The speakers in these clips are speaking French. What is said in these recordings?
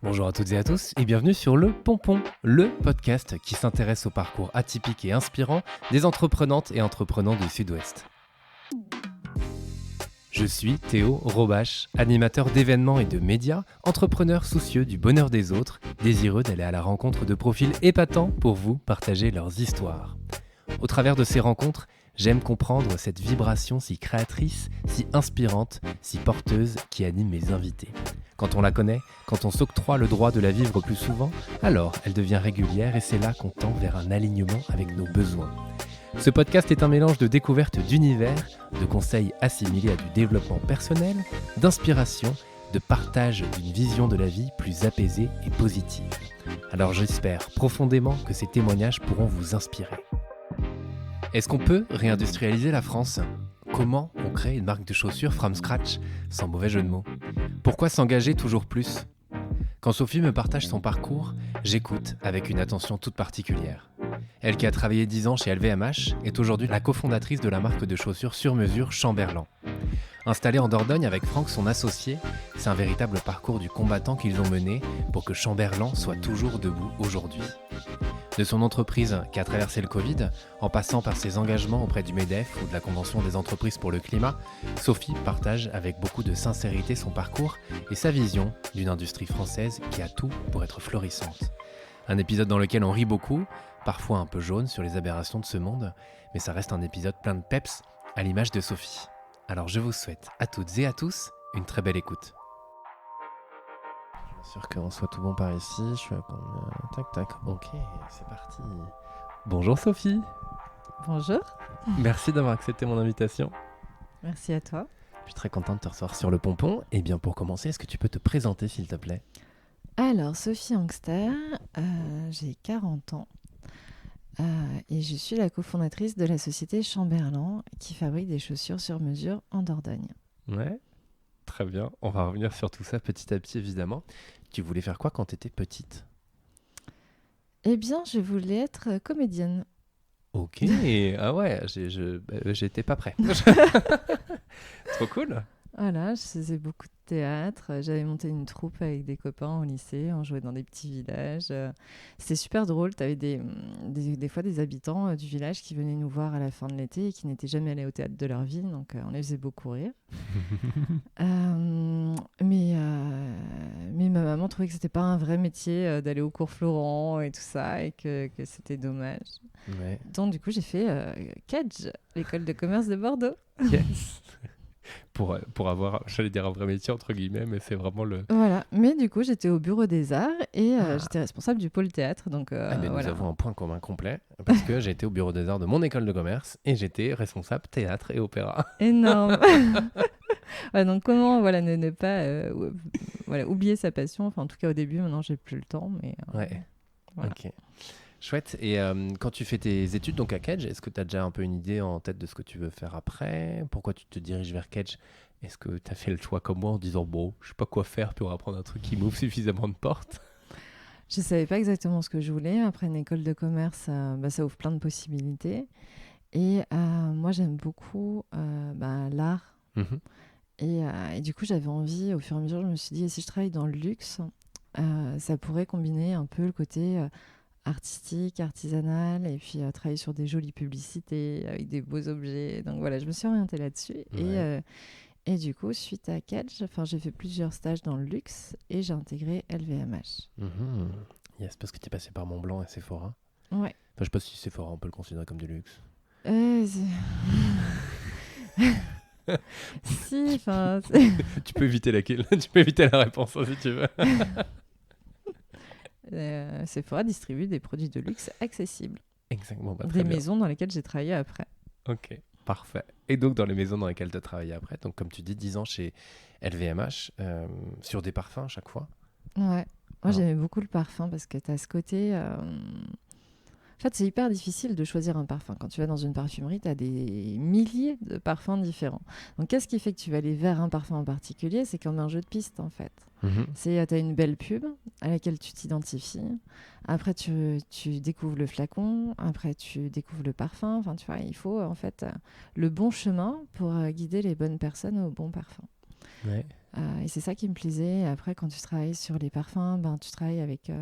Bonjour à toutes et à tous et bienvenue sur Le Pompon, le podcast qui s'intéresse au parcours atypique et inspirant des entreprenantes et entreprenants du Sud-Ouest. Je suis Théo Robache, animateur d'événements et de médias, entrepreneur soucieux du bonheur des autres, désireux d'aller à la rencontre de profils épatants pour vous partager leurs histoires. Au travers de ces rencontres, j'aime comprendre cette vibration si créatrice, si inspirante, si porteuse qui anime mes invités. Quand on la connaît, quand on s'octroie le droit de la vivre plus souvent, alors elle devient régulière et c'est là qu'on tend vers un alignement avec nos besoins. Ce podcast est un mélange de découvertes d'univers, de conseils assimilés à du développement personnel, d'inspiration, de partage d'une vision de la vie plus apaisée et positive. Alors j'espère profondément que ces témoignages pourront vous inspirer. Est-ce qu'on peut réindustrialiser la France ? Comment on crée une marque de chaussures from scratch, sans mauvais jeu de mots ? Pourquoi s'engager toujours plus ? Quand Sophie me partage son parcours, j'écoute avec une attention toute particulière. Elle qui a travaillé 10 ans chez LVMH est aujourd'hui la cofondatrice de la marque de chaussures sur mesure Chamberlain. Installée en Dordogne avec Franck, son associé, c'est un véritable parcours du combattant qu'ils ont mené pour que Chamberlain soit toujours debout aujourd'hui. De son entreprise qui a traversé le Covid, en passant par ses engagements auprès du MEDEF ou de la Convention des entreprises pour le climat, Sophie partage avec beaucoup de sincérité son parcours et sa vision d'une industrie française qui a tout pour être florissante. Un épisode dans lequel on rit beaucoup, parfois un peu jaune sur les aberrations de ce monde, mais ça reste un épisode plein de peps à l'image de Sophie. Alors je vous souhaite à toutes et à tous une très belle écoute. Bien sûr qu'on soit tout bon par ici, je suis à combien ? Tac, ok, c'est parti. Bonjour Sophie. Bonjour. Merci d'avoir accepté mon invitation. Merci à toi. Je suis très contente de te recevoir sur Le Pompon. Et bien pour commencer, est-ce que tu peux te présenter s'il te plaît ? Alors, Sophie Angster, j'ai 40 ans et je suis la cofondatrice de la société Chamberlain qui fabrique des chaussures sur mesure en Dordogne. Ouais, très bien. On va revenir sur tout ça petit à petit évidemment. Tu voulais faire quoi quand tu étais petite ? Eh bien, je voulais être comédienne. Ok, ah ouais, j'étais pas prêt. Trop cool. Voilà, je faisais beaucoup de théâtre. J'avais monté une troupe avec des copains au lycée. On jouait dans des petits villages. C'était super drôle. Tu avais des fois des habitants du village qui venaient nous voir à la fin de l'été et qui n'étaient jamais allés au théâtre de leur vie. Donc, on les faisait beaucoup rire. Mais ma maman trouvait que c'était pas un vrai métier d'aller au cours Florent et tout ça et que c'était dommage. Ouais. Donc, du coup, j'ai fait CADG, l'école de commerce de Bordeaux. Yes. Pour avoir, j'allais dire un vrai métier entre guillemets, mais c'est vraiment le... Voilà, mais du coup j'étais au bureau des arts et j'étais responsable du pôle théâtre, donc mais voilà. nous avons un point commun complet, parce que j'ai été au bureau des arts de mon école de commerce et j'étais responsable théâtre et opéra. Énorme. Ouais, donc comment ne pas oublier sa passion, enfin en tout cas au début, maintenant j'ai plus le temps, mais Ouais, voilà. Ok. Chouette. Et quand tu fais tes études donc à Kedge, est-ce que tu as déjà un peu une idée en tête de ce que tu veux faire après ? Pourquoi tu te diriges vers Kedge ? Est-ce que tu as fait le choix comme moi en disant bon, je sais pas quoi faire pour apprendre un truc qui m'ouvre suffisamment de portes ? Je savais pas exactement ce que je voulais. Après une école de commerce, ça ouvre plein de possibilités. Et moi j'aime beaucoup l'art. Et du coup j'avais envie, au fur et à mesure, je me suis dit, et si je travaille dans le luxe, ça pourrait combiner un peu le côté artistique, artisanal, et puis travailler sur des jolies publicités avec des beaux objets. Donc voilà, je me suis orientée là-dessus. Ouais. Et du coup, suite à Kedge, j'ai fait plusieurs stages dans le luxe et j'ai intégré LVMH. Yes, parce que tu es passé par Montblanc et Sephora. Ouais. Enfin, je sais pas si Sephora on peut le considérer comme du luxe. Si, enfin... Tu peux éviter tu peux éviter la réponse si tu veux. Sephora distribue des produits de luxe accessibles. Exactement. Des maisons dans lesquelles j'ai travaillé après. Ok, parfait. Et donc, dans les maisons dans lesquelles tu as travaillé après, donc comme tu dis, 10 ans chez LVMH, sur des parfums à chaque fois. Ouais, moi j'aimais beaucoup le parfum parce que tu as ce côté... En fait, c'est hyper difficile de choisir un parfum. Quand tu vas dans une parfumerie, tu as des milliers de parfums différents. Donc, qu'est-ce qui fait que tu vas aller vers un parfum en particulier ? C'est comme un jeu de piste, en fait. Tu as une belle pub à laquelle tu t'identifies. Après, tu découvres le flacon. Après, tu découvres le parfum. Enfin, tu vois, il faut en fait le bon chemin pour guider les bonnes personnes au bon parfum. Ouais. Et c'est ça qui me plaisait. Et après, quand tu travailles sur les parfums, tu travailles avec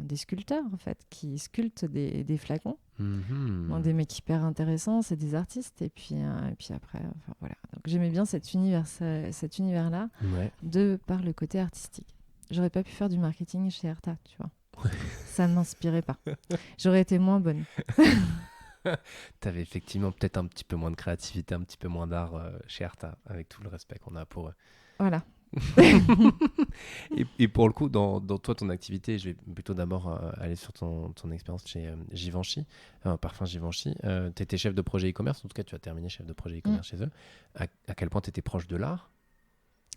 des sculpteurs, en fait, qui sculptent des flacons. Des mecs hyper intéressants, c'est des artistes. Et puis après, voilà. Donc j'aimais bien cet univers-là, de par le côté artistique. J'aurais pas pu faire du marketing chez Erta, tu vois. Ça ne m'inspirait pas. J'aurais été moins bonne. T'avais effectivement peut-être un petit peu moins de créativité, un petit peu moins d'art chez Erta, avec tout le respect qu'on a pour eux. Voilà. et pour le coup, dans toi, ton activité, je vais plutôt d'abord aller sur ton expérience chez Givenchy, Parfum Givenchy. Tu étais chef de projet e-commerce, en tout cas, tu as terminé chef de projet e-commerce chez eux. À quel point tu étais proche de l'art ?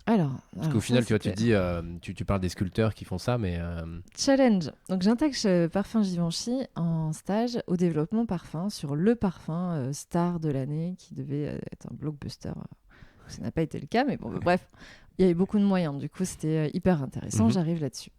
Parce qu'au final, tu dis, tu parles des sculpteurs qui font ça, mais... Challenge. Donc, j'intègre chez Parfum Givenchy en stage au développement parfum sur le parfum star de l'année qui devait être un blockbuster. Ça n'a pas été le cas, mais bon, bref. Il y avait beaucoup de moyens. Du coup, c'était hyper intéressant. J'arrive là-dessus.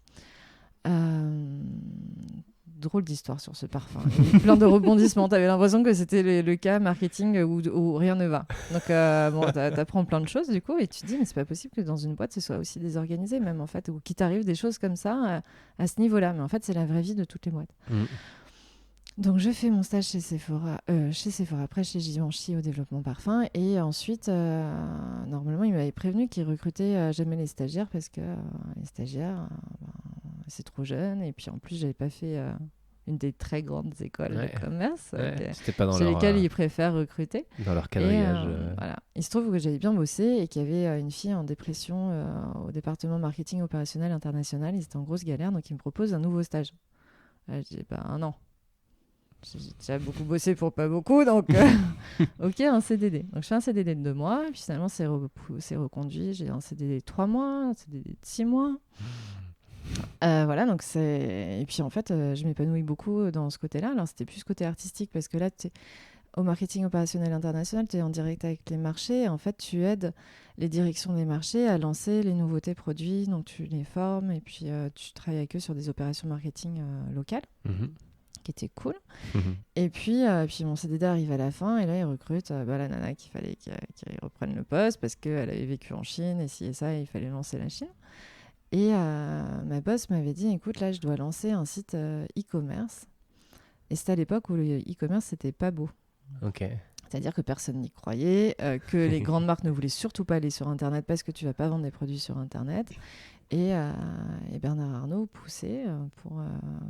Drôle d'histoire sur ce parfum. Plein de rebondissements. Tu avais l'impression que c'était le cas marketing où rien ne va. Donc, tu apprends plein de choses, du coup, et tu te dis, mais c'est pas possible que dans une boîte, ce soit aussi désorganisé, même, en fait, ou qu'il t'arrive des choses comme ça à ce niveau-là. Mais en fait, c'est la vraie vie de toutes les boîtes. Donc, je fais mon stage chez Sephora, après chez Givenchy au développement parfum. Et ensuite, normalement, il m'avait prévenu qu'il recrutait jamais les stagiaires parce que les stagiaires, c'est trop jeune. Et puis, en plus, j'avais pas fait une des très grandes écoles de commerce c'était pas dans lesquelles ils préfèrent recruter. Dans leur quadrillage. Voilà. Il se trouve que j'avais bien bossé et qu'il y avait une fille en dépression au département marketing opérationnel international. Ils étaient en grosse galère, donc ils me proposent un nouveau stage. Je dis, non. J'ai déjà beaucoup bossé pour pas beaucoup, donc ok, un CDD. Donc je fais un CDD de 2 mois, puis finalement c'est reconduit. J'ai un CDD de 3 mois, un CDD de 6 mois. Voilà, donc et puis en fait, je m'épanouis beaucoup dans ce côté-là. Alors c'était plus côté artistique parce que là, au marketing opérationnel international, tu es en direct avec les marchés. Et en fait, tu aides les directions des marchés à lancer les nouveautés produits, donc tu les formes et puis tu travailles avec eux sur des opérations marketing locales. Qui était cool. Et puis mon CDD arrive à la fin et là, ils recrutent la nana qu'il fallait qu'elle reprenne le poste parce qu'elle avait vécu en Chine et si et ça, il fallait lancer la Chine. Et ma boss m'avait dit, écoute, là, je dois lancer un site e-commerce. Et c'était à l'époque où le e-commerce, c'était pas beau. C'est-à-dire que personne n'y croyait, que les grandes marques ne voulaient surtout pas aller sur Internet parce que tu vas pas vendre des produits sur Internet. Et Bernard Arnault poussait pour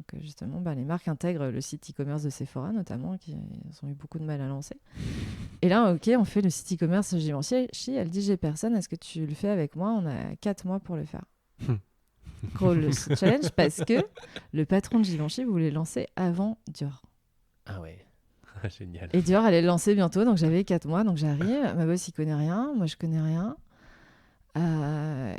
que justement les marques intègrent le site e-commerce de Sephora notamment, qui ont eu beaucoup de mal à lancer. Et là, ok, on fait le site e-commerce Givenchy. Elle dit, j'ai personne, est-ce que tu le fais avec moi ? On a 4 mois pour le faire. Gros le challenge parce que le patron de Givenchy voulait lancer avant Dior. Ah ouais, génial. Et Dior allait le lancer bientôt, donc j'avais 4 mois, donc j'arrive, ma boss il connaît rien, moi je connais rien.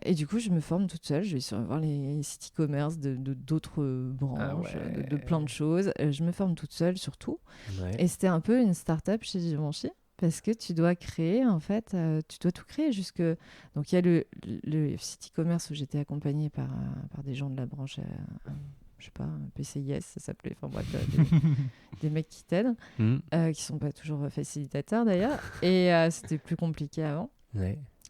Et du coup, je me forme toute seule. Je vais voir les sites e-commerce d'autres branches, de plein de choses. Je me forme toute seule, surtout. Et c'était un peu une start-up chez Givenchy. Parce que tu dois créer, en fait, tu dois tout créer jusque... Donc, il y a le site e-commerce où j'étais accompagnée par des gens de la branche, je sais pas, PCIS, ça s'appelait. Enfin bref, des mecs qui t'aident, qui sont pas toujours facilitateurs d'ailleurs. Et c'était plus compliqué avant.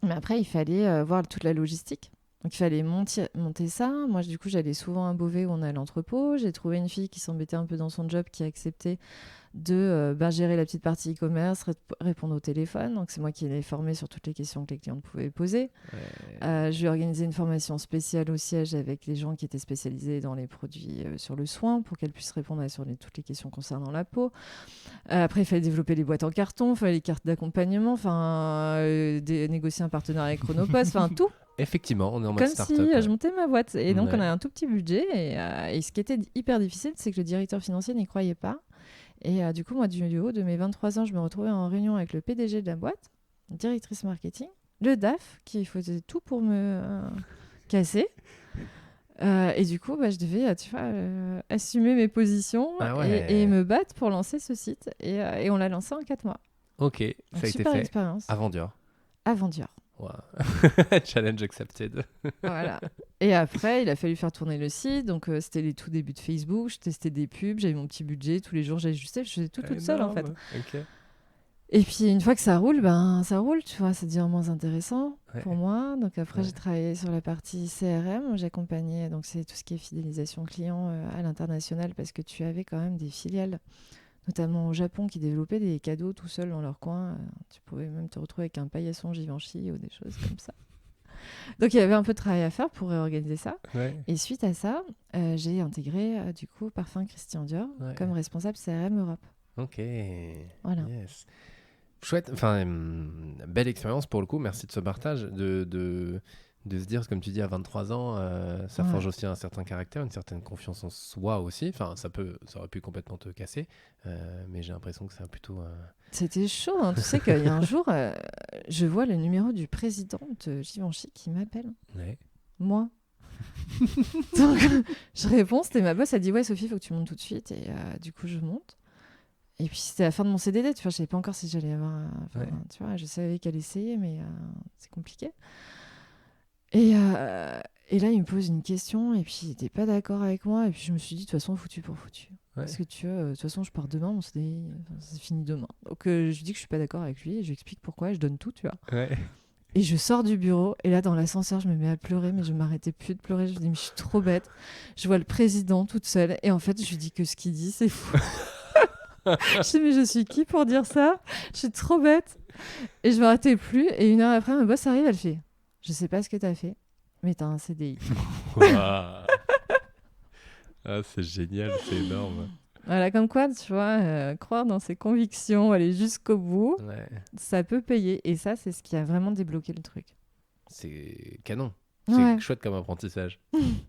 Mais après, il fallait voir toute la logistique. Donc, il fallait monter ça. Moi, du coup, j'allais souvent à Beauvais où on a l'entrepôt. J'ai trouvé une fille qui s'embêtait un peu dans son job, qui a accepté de gérer la petite partie e-commerce, répondre au téléphone. Donc, c'est moi qui l'ai formée sur toutes les questions que les clients pouvaient poser. Je lui ai organisé une formation spéciale au siège avec les gens qui étaient spécialisés dans les produits sur le soin pour qu'elle puisse répondre à toutes les questions concernant la peau. Après, il fallait développer les boîtes en carton, il fallait les cartes d'accompagnement, négocier un partenariat avec Chronopost, tout. Effectivement, on est en mode start-up. Comme si je montais ma boîte. Et donc, on a un tout petit budget. Et ce qui était hyper difficile, c'est que le directeur financier n'y croyait pas. Et du coup, moi, du haut de mes 23 ans, je me retrouvais en réunion avec le PDG de la boîte, directrice marketing, le DAF, qui faisait tout pour me casser. Et du coup, je devais assumer mes positions et me battre pour lancer ce site. Et on l'a lancé en 4 mois. Ok, ça a été fait expérience. Avant Dior. Avant Dior. Wow. Challenge accepted. Voilà. Et après, il a fallu faire tourner le site. Donc, c'était les tout débuts de Facebook. Je testais des pubs. J'avais mon petit budget. Tous les jours, j'ajustais. Je faisais tout toute seule, en fait. Okay. Et puis une fois que ça roule, ça roule, tu vois, ça devient moins intéressant pour moi. Donc après, j'ai travaillé sur la partie CRM, j'accompagnais, donc c'est tout ce qui est fidélisation client à l'international, parce que tu avais quand même des filiales, notamment au Japon, qui développaient des cadeaux tout seuls dans leur coin. Tu pouvais même te retrouver avec un paillasson Givenchy ou des choses comme ça. Donc il y avait un peu de travail à faire pour réorganiser ça. Et suite à ça, j'ai intégré du coup Parfum Christian Dior comme responsable CRM Europe. Ok. Voilà. Yes. Chouette, enfin, belle expérience pour le coup, merci de ce partage, de se dire, comme tu dis, à 23 ans, ça forge aussi un certain caractère, une certaine confiance en soi aussi, enfin, ça aurait pu complètement te casser, mais j'ai l'impression que ça a plutôt... C'était chaud, hein. Tu sais qu'il y a un jour, je vois le numéro du président de Givenchy qui m'appelle, moi. Donc, je réponds, c'était ma boss, elle dit « Ouais, Sophie, il faut que tu montes tout de suite », et du coup, je monte. Et puis c'était la fin de mon CDD, tu vois, je savais pas encore si j'allais avoir... tu vois, je savais qu'elle essayait, mais c'est compliqué. Et là, il me pose une question, et puis il était pas d'accord avec moi, et puis je me suis dit, de toute façon, foutu pour foutu. Parce que tu vois, de toute façon, je pars demain, mon CDI, c'est fini demain. Donc je lui dis que je suis pas d'accord avec lui, et je lui explique pourquoi, et je donne tout, tu vois. Et je sors du bureau, et là, dans l'ascenseur, je me mets à pleurer, mais je m'arrêtais plus de pleurer. Je me dis, mais je suis trop bête. Je vois le président toute seule, et en fait, je lui dis que ce qu'il dit, c'est fou. Je dis, mais je suis qui pour dire ça? Je suis trop bête. Et je m'arrêtais plus. Et une heure après, ma boss arrive, elle fait, je sais pas ce que t'as fait, mais t'as un CDI. Ah, c'est génial, c'est énorme. Voilà, comme quoi, tu vois, croire dans ses convictions, aller jusqu'au bout, ça peut payer. Et ça, c'est ce qui a vraiment débloqué le truc. C'est canon. C'est chouette comme apprentissage.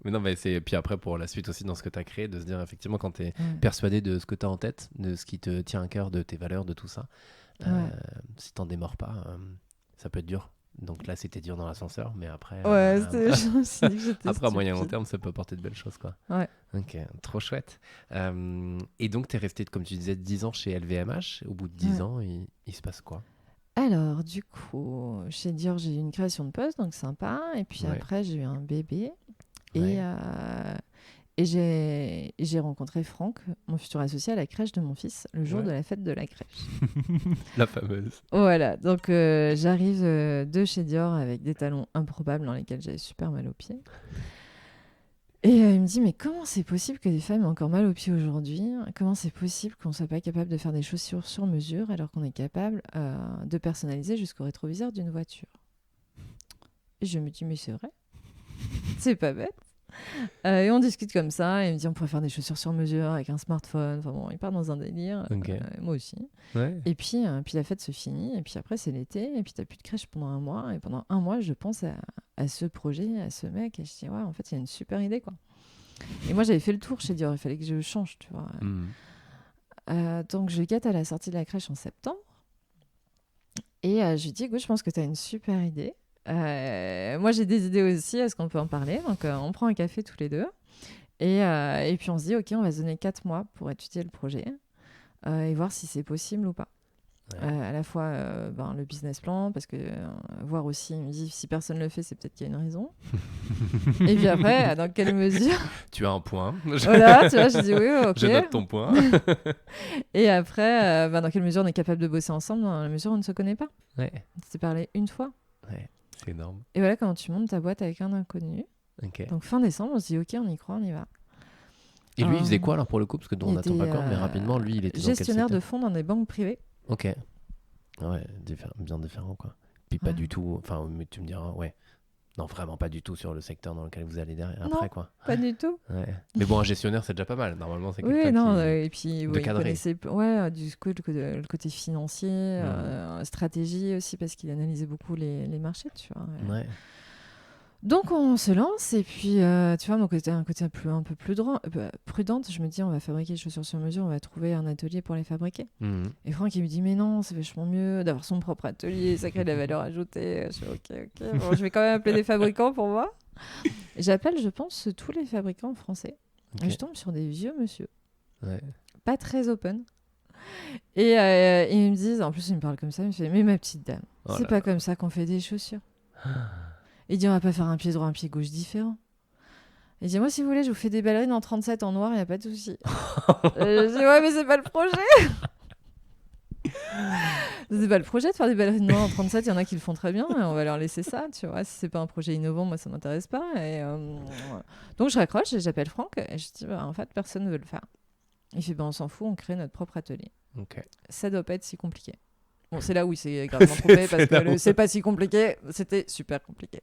Mais non, mais puis après, pour la suite aussi, dans ce que tu as créé, de se dire effectivement, quand tu es persuadé de ce que tu as en tête, de ce qui te tient à cœur, de tes valeurs, de tout ça, si t'en démords pas, ça peut être dur. Donc là, c'était dur dans l'ascenseur, mais après... je me suis dit que j'étais après, à moyen long terme, ça peut apporter de belles choses, quoi. Ok, trop chouette. Et donc, tu es resté, comme tu disais, 10 ans chez LVMH. Au bout de 10 ans, il se passe quoi? Alors, du coup, chez Dior, j'ai eu une création de poste, donc sympa. Et puis après, j'ai eu un bébé. Et j'ai rencontré Franck, mon futur associé, à la crèche de mon fils, le jour de la fête de la crèche. La fameuse. Voilà, donc j'arrive de chez Dior avec des talons improbables dans lesquels j'avais super mal aux pieds. Et il me dit, mais comment c'est possible que des femmes aient encore mal aux pieds aujourd'hui? Comment c'est possible qu'on ne soit pas capable de faire des chaussures sur mesure alors qu'on est capable de personnaliser jusqu'au rétroviseur d'une voiture? Et je me dis, mais c'est vrai, c'est pas bête. Et on discute comme ça, et il me dit, on pourrait faire des chaussures sur mesure avec un smartphone. Enfin bon, il part dans un délire, moi aussi. Et puis la fête se finit, et puis après c'est l'été, et puis t'as plus de crèche pendant 1 mois, et pendant 1 mois, je pense à ce projet, à ce mec, et je dis, ouais, en fait, il y a une super idée, quoi. Et moi, j'avais fait le tour chez Dior, il fallait que je change, tu vois. Donc, je le guette à la sortie de la crèche en septembre, et je lui dis, écoute, je pense que t'as une super idée. Moi, j'ai des idées aussi, est-ce qu'on peut en parler? Donc, on prend un café tous les deux, et puis on se dit, ok, on va se donner 4 mois pour étudier le projet, et voir si c'est possible ou pas. À la fois le business plan, parce que voir aussi, il me dit, si personne ne le fait, c'est peut-être qu'il y a une raison. Et puis après, dans quelle mesure... Tu as un point. Voilà, tu vois, je dis oui, ok. Je note ton point. Et après, dans quelle mesure on est capable de bosser ensemble, dans la mesure où on ne se connaît pas. On s'est parlé une fois. C'est énorme. Et voilà, quand tu montes ta boîte avec un inconnu. Donc fin décembre, on se dit, ok, on y croit, on y va. Et lui, il faisait quoi alors pour le coup? Parce que on attend pas quand, mais rapidement, lui, il était gestionnaire de fonds dans des banques privées. Ok. Ouais, bien différent, quoi. Puis pas du tout, enfin, tu me diras, non, vraiment pas du tout sur le secteur dans lequel vous allez derrière, après, quoi. Pas du tout. Mais bon, un gestionnaire, c'est déjà pas mal. Normalement, c'est quelqu'un et puis, il connaissait du coup, le côté financier, stratégie aussi, parce qu'il analysait beaucoup les marchés, tu vois. Donc on se lance, et puis tu vois, un côté un peu plus prudente, je me dis, on va fabriquer les chaussures sur mesure, on va trouver un atelier pour les fabriquer. Et Franck, il me dit, mais non, c'est vachement mieux d'avoir son propre atelier, ça crée de la valeur ajoutée. Je fais, ok, bon, je vais quand même appeler des fabricants pour voir. Et j'appelle, je pense, tous les fabricants français. Et je tombe sur des vieux monsieur, pas très open. Et ils me disent, en plus ils me parlent comme ça, ils me disent, mais ma petite dame, c'est pas comme ça qu'on fait des chaussures. Il dit, on va pas faire un pied droit, un pied gauche différent. Il dit, moi, si vous voulez, je vous fais des ballerines en 37 en noir, il n'y a pas de souci. Je dis, ouais, mais c'est pas le projet. C'est pas le projet de faire des ballerines noires en 37, il y en a qui le font très bien, et on va leur laisser ça, tu vois. Si c'est pas un projet innovant, moi ça m'intéresse pas. Donc je raccroche et j'appelle Franck et je dis en fait personne ne veut le faire. Il fait on s'en fout, on crée notre propre atelier. Okay. Ça doit pas être si compliqué. Bon, c'est là où il s'est gravement trompé parce que c'est pas si compliqué, c'était super compliqué.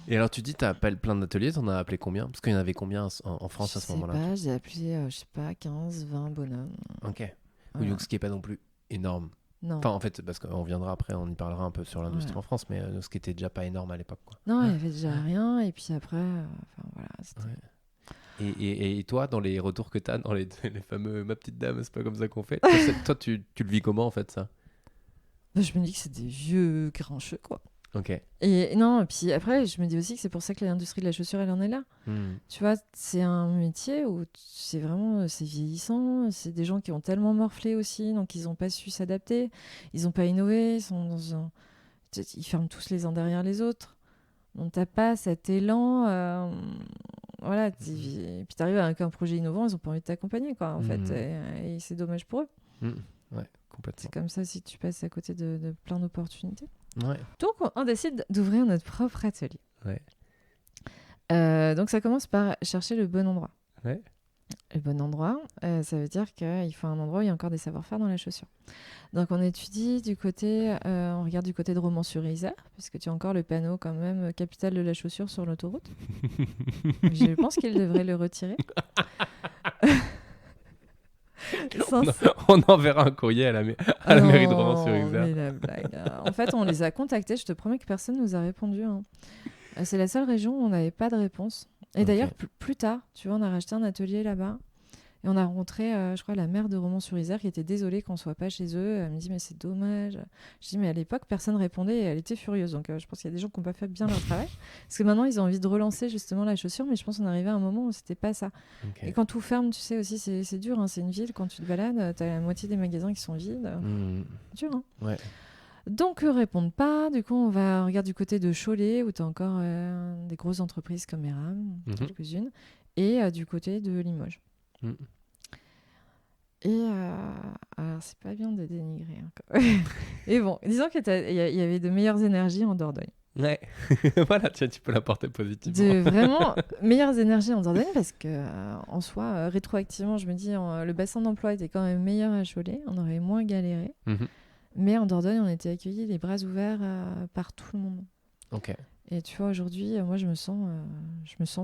Et alors tu dis t'as appelé plein d'ateliers, t'en as appelé combien? Parce qu'il y en avait combien en France à ce moment-là? J'ai appelé, je sais pas, 15, 20 bonhommes. Ok. Voilà. Oui, donc ce qui est pas non plus énorme. Non. Enfin, en fait, parce qu'on viendra après, on y parlera un peu sur l'industrie en France, mais ce qui était déjà pas énorme à l'époque, quoi. Non, il y avait déjà rien, et puis après, voilà. Et toi, dans les retours que t'as, dans les fameux ma petite dame, c'est pas comme ça qu'on fait. Toi, tu le vis comment en fait ça? Je me dis que c'est des vieux grincheux, quoi. Ok. Et non, et puis après, je me dis aussi que c'est pour ça que l'industrie de la chaussure, elle en est là. Tu vois, c'est un métier où c'est vieillissant. C'est des gens qui ont tellement morflé aussi, donc ils n'ont pas su s'adapter. Ils n'ont pas innové. Ils ferment tous les uns derrière les autres. Donc t'as pas cet élan. Voilà. Et puis t'arrives avec un projet innovant, ils n'ont pas envie de t'accompagner, quoi, en fait. Et c'est dommage pour eux. Ouais, complètement. C'est comme ça si tu passes à côté de plein d'opportunités. Ouais. Donc, on décide d'ouvrir notre propre atelier. Ouais. Donc, ça commence par chercher le bon endroit. Ouais. Le bon endroit, ça veut dire qu'il faut un endroit où il y a encore des savoir-faire dans la chaussure. Donc, on étudie on regarde du côté de Romans-sur-Isère, parce que tu as encore le panneau quand même capitale de la chaussure sur l'autoroute. Je pense qu'il devrait le retirer. On enverra un courrier à la mairie de Romans-sur-Isère. Mais la blague. En fait, on les a contactés. Je te promets que personne nous a répondu. C'est la seule région où on n'avait pas de réponse. Et d'ailleurs, plus tard, tu vois, on a racheté un atelier là-bas. Et on a rencontré, je crois, la maire de Romans-sur-Isère qui était désolée qu'on ne soit pas chez eux. Elle me dit, mais c'est dommage. Je dis, mais à l'époque, personne ne répondait et elle était furieuse. Donc, je pense qu'il y a des gens qui n'ont pas fait bien leur travail. Parce que maintenant, ils ont envie de relancer justement la chaussure. Mais je pense qu'on arrivait à un moment où ce n'était pas ça. Et quand tout ferme, tu sais aussi, c'est dur. C'est une ville. Quand tu te balades, tu as la moitié des magasins qui sont vides. C'est dur. Ouais. Donc, ils ne répondent pas. Du coup, on regarde du côté de Cholet où tu as encore des grosses entreprises comme Eram, quelques-unes. Et du côté de Limoges. Et alors, c'est pas bien de dénigrer. Et bon, disons qu'il y avait de meilleures énergies en Dordogne. Ouais, voilà, tiens, tu peux l'apporter positivement. De vraiment meilleures énergies en Dordogne parce que, en soi, rétroactivement, je me dis, le bassin d'emploi était quand même meilleur à Cholet, on aurait moins galéré. Mais en Dordogne, on était accueillis les bras ouverts par tout le monde. Ok. Et tu vois, aujourd'hui, moi, je me sens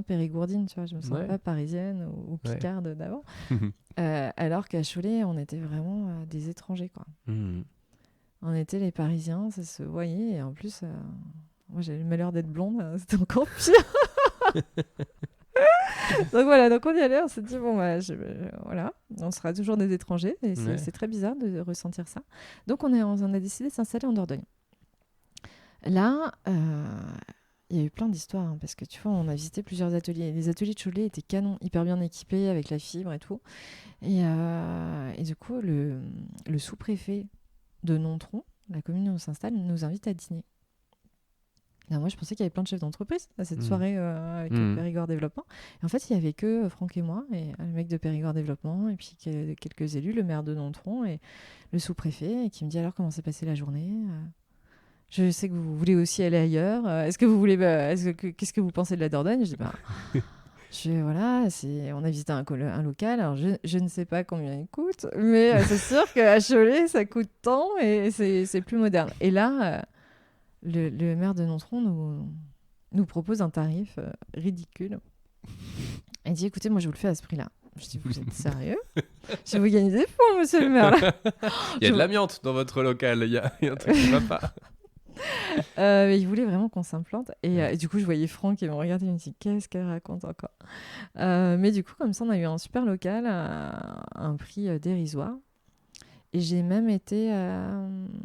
périgourdine, tu vois, je me sens pas parisienne ou picarde d'avant. Alors qu'à Cholet, on était vraiment des étrangers, quoi. On était les Parisiens, ça se voyait. Et en plus, moi, j'avais le malheur d'être blonde, c'était encore pire. Donc voilà, donc on y allait, on s'est dit, bon, voilà, on sera toujours des étrangers. Et c'est très bizarre de ressentir ça. Donc on a décidé de s'installer en Dordogne. Là, il y a eu plein d'histoires, parce que tu vois, on a visité plusieurs ateliers. Les ateliers de Cholet étaient canons, hyper bien équipés, avec la fibre et tout. Et du coup, le sous-préfet de Nontron, la commune où on s'installe, nous invite à dîner. Alors moi, je pensais qu'il y avait plein de chefs d'entreprise à cette soirée avec Périgord Développement. Et en fait, il n'y avait que Franck et moi, et le mec de Périgord Développement, et puis quelques élus, le maire de Nontron et le sous-préfet, et qui me dit alors comment s'est passée la journée. Je sais que vous voulez aussi aller ailleurs. Est-ce que vous voulez, qu'est-ce que vous pensez de la Dordogne? Je dis voilà, on a visité un local. Alors je ne sais pas combien il coûte, mais c'est sûr qu'à Cholet ça coûte tant et c'est plus moderne. Et là, le maire de Nontron nous propose un tarif ridicule. Il dit écoutez, moi je vous le fais à ce prix-là. Je dis vous êtes sérieux? Je vais vous gagner des fonds, monsieur le maire. Là. Il y a de l'amiante dans votre local. Il y a un truc qui ne va pas. Mais il voulait vraiment qu'on s'implante et du coup je voyais Franck qui me regardait et me dit qu'est-ce qu'elle raconte encore, mais du coup comme ça on a eu un super local à un prix dérisoire et j'ai même été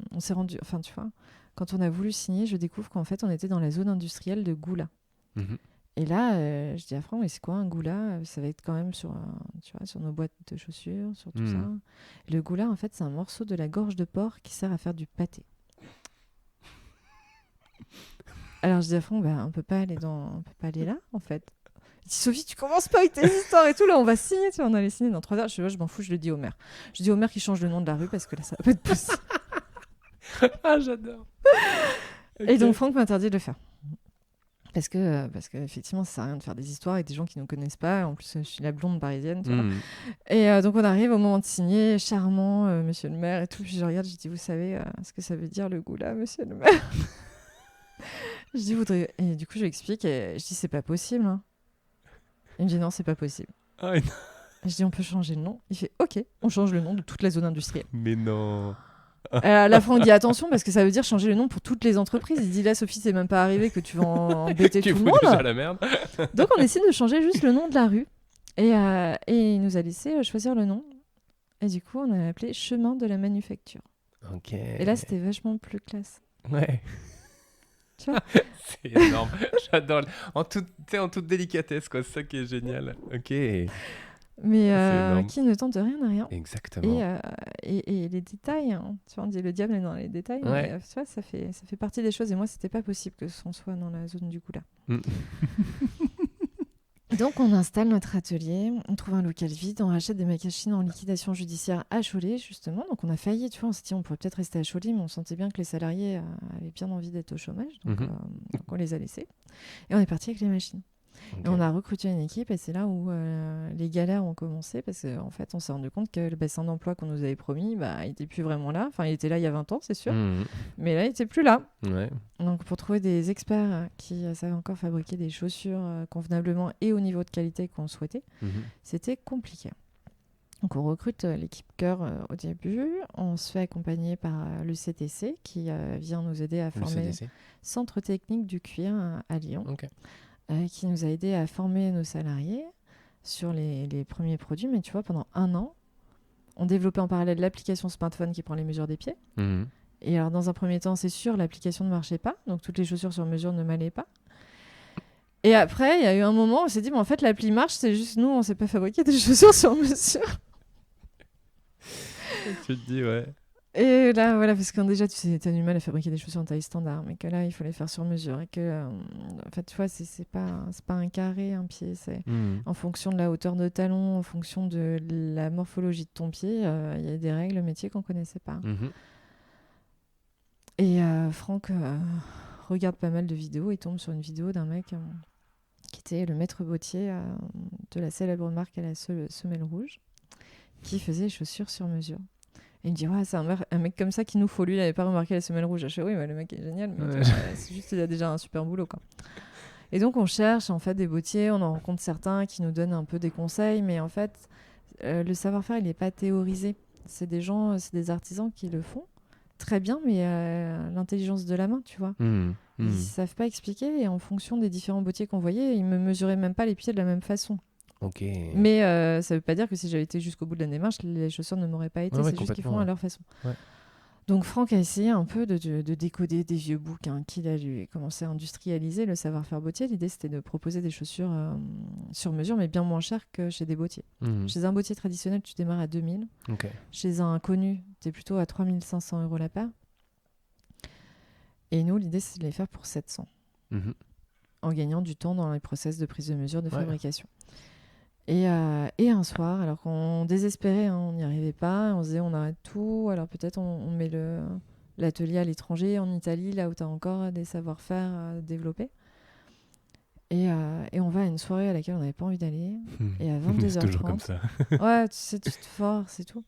on s'est rendu, enfin tu vois, quand on a voulu signer, je découvre qu'en fait on était dans la zone industrielle de Goula. Et là je dis à Franck mais c'est quoi un Goula? Ça va être quand même sur nos boîtes de chaussures, sur tout ça. Le Goula en fait c'est un morceau de la gorge de porc qui sert à faire du pâté. Alors je dis à Franck, on peut pas aller là en fait. Il dit Sophie, tu commences pas avec tes histoires et tout. Là, on va signer. Tu vois, on allait signer dans 3 heures. Je m'en fous, je le dis au maire. Je dis au maire qu'il change le nom de la rue parce que là, ça va pas être possible. Ah, j'adore. Et donc, Franck m'interdit de le faire. Parce que effectivement, ça sert à rien de faire des histoires avec des gens qui ne nous connaissent pas. En plus, je suis la blonde parisienne. Tu vois. Et donc, on arrive au moment de signer. Charmant, monsieur le maire et tout. Puis je regarde, je dis vous savez ce que ça veut dire le goût là, monsieur le maire. Je dis voudrais. Et du coup, je lui explique. Et je dis c'est pas possible. Hein. Il me dit non, c'est pas possible. Ah, non. Je dis on peut changer le nom. Il fait ok, on change le nom de toute la zone industrielle. Mais non. Là, Franck dit attention parce que ça veut dire changer le nom pour toutes les entreprises. Il dit là, Sophie, c'est même pas arrivé que tu vas embêter tout le monde. Déjà la merde. Donc, on décide de changer juste le nom de la rue. Et il nous a laissé choisir le nom. Et du coup, on a appelé Chemin de la Manufacture. Ok. Et là, c'était vachement plus classe. Ouais. Tu vois c'est énorme. J'adore. En toute délicatesse, quoi. C'est ça qui est génial. Ok. Mais qui ne tente rien à rien. Exactement. Et les détails, hein. Tu vois, on dit le diable est dans les détails. Ouais. Mais, tu vois, ça fait partie des choses. Et moi, c'était pas possible que on soit dans la zone du goût là. Donc, on installe notre atelier, on trouve un local vide, on rachète des machines en liquidation judiciaire à Cholet, justement. Donc, on a failli, tu vois, on s'est dit, on pourrait peut-être rester à Cholet, mais on sentait bien que les salariés avaient bien envie d'être au chômage. Donc, on les a laissés. Et on est parti avec les machines. Okay. Et on a recruté une équipe et c'est là où les galères ont commencé parce qu'en fait, on s'est rendu compte que le bassin d'emploi qu'on nous avait promis, il n'était plus vraiment là. Enfin, il était là il y a 20 ans, c'est sûr. Mais là, il n'était plus là. Ouais. Donc, pour trouver des experts qui savent encore fabriquer des chaussures convenablement et au niveau de qualité qu'on souhaitait, c'était compliqué. Donc, on recrute l'équipe cœur au début. On se fait accompagner par le CTC qui vient nous aider à former le Centre technique du cuir à Lyon. Okay. Qui nous a aidé à former nos salariés sur les premiers produits. Mais tu vois, pendant 1 an, on développait en parallèle l'application smartphone qui prend les mesures des pieds. Et alors, dans un premier temps, c'est sûr, l'application ne marchait pas. Donc, toutes les chaussures sur mesure ne m'allaient pas. Et après, il y a eu un moment où on s'est dit, mais en fait, l'appli marche, c'est juste nous, on ne sait pas fabriquer des chaussures sur mesure. Tu te dis, ouais. Et là, voilà, parce que déjà, tu as du mal à fabriquer des chaussures en taille standard, mais que là, il faut les faire sur mesure. Et que, en fait, tu vois, c'est pas un carré, un pied. C'est en fonction de la hauteur de talon, en fonction de la morphologie de ton pied, il y a des règles métiers qu'on connaissait pas. Et Franck regarde pas mal de vidéos et tombe sur une vidéo d'un mec qui était le maître bottier de la célèbre marque à la semelle rouge, qui faisait les chaussures sur mesure. Et il me dit, ouais, c'est un mec comme ça qu'il nous faut. Lui, il n'avait pas remarqué la semelle rouge. Je dis, oui, le mec est génial, mais c'est juste qu'il a déjà un super boulot, quoi. Et donc, on cherche en fait des bottiers, on en rencontre certains qui nous donnent un peu des conseils, mais en fait, le savoir-faire, il n'est pas théorisé. C'est des artisans qui le font très bien, mais l'intelligence de la main, tu vois. Ils ne savent pas expliquer, et en fonction des différents bottiers qu'on voyait, ils ne me mesuraient même pas les pieds de la même façon. Okay. Mais ça veut pas dire que si j'avais été jusqu'au bout de la démarche, les chaussures ne m'auraient pas été. C'est juste qu'ils font à leur façon. Ouais. Donc Franck a essayé un peu de décoder des vieux bouquins qu'il a lus et commencé à industrialiser le savoir-faire bottier. L'idée, c'était de proposer des chaussures sur mesure, mais bien moins chères que chez des bottiers. Chez un bottier traditionnel, tu démarres à 2000. Okay. Chez un connu, tu es plutôt à 3500 € la paire. Et nous, l'idée, c'est de les faire pour 700. En gagnant du temps dans les process de prise de mesure de fabrication. Et un soir, alors qu'on désespérait, hein, on n'y arrivait pas, on se disait on arrête tout, alors peut-être on met l'atelier à l'étranger, en Italie, là où tu as encore des savoir-faire développés. Et on va à une soirée à laquelle on n'avait pas envie d'aller. Et à 22h30... C'est toujours comme ça. Ouais, tu sais, tu te forces et tout.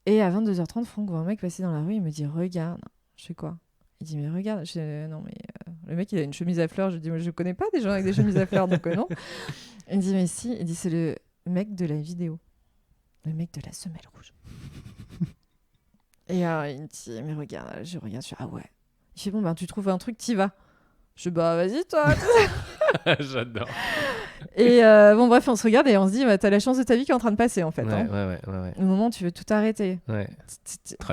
Et à 22h30, Franck voit un mec passer dans la rue, il me dit « Regarde ». Je fais quoi ? Il dit « Mais regarde ». Je dis « Non, mais le mec, il a une chemise à fleurs. » Je dis « Je connais pas des gens avec des chemises à fleurs, donc non. » Il me dit « Mais si ». Il dit « C'est le mec de la vidéo. Le mec de la semelle rouge. » Et il me dit « Mais regarde ». Je regarde, je fais « Ah ouais ». Il fait « Bon, ben, tu trouves un truc, t'y vas. » Je dis « Bah, vas-y, toi. » J'adore. Et bon, bref, on se regarde et on se dit bah, « T'as la chance de ta vie qui est en train de passer, en fait. » Ouais. Au moment où tu veux tout arrêter. Ouais.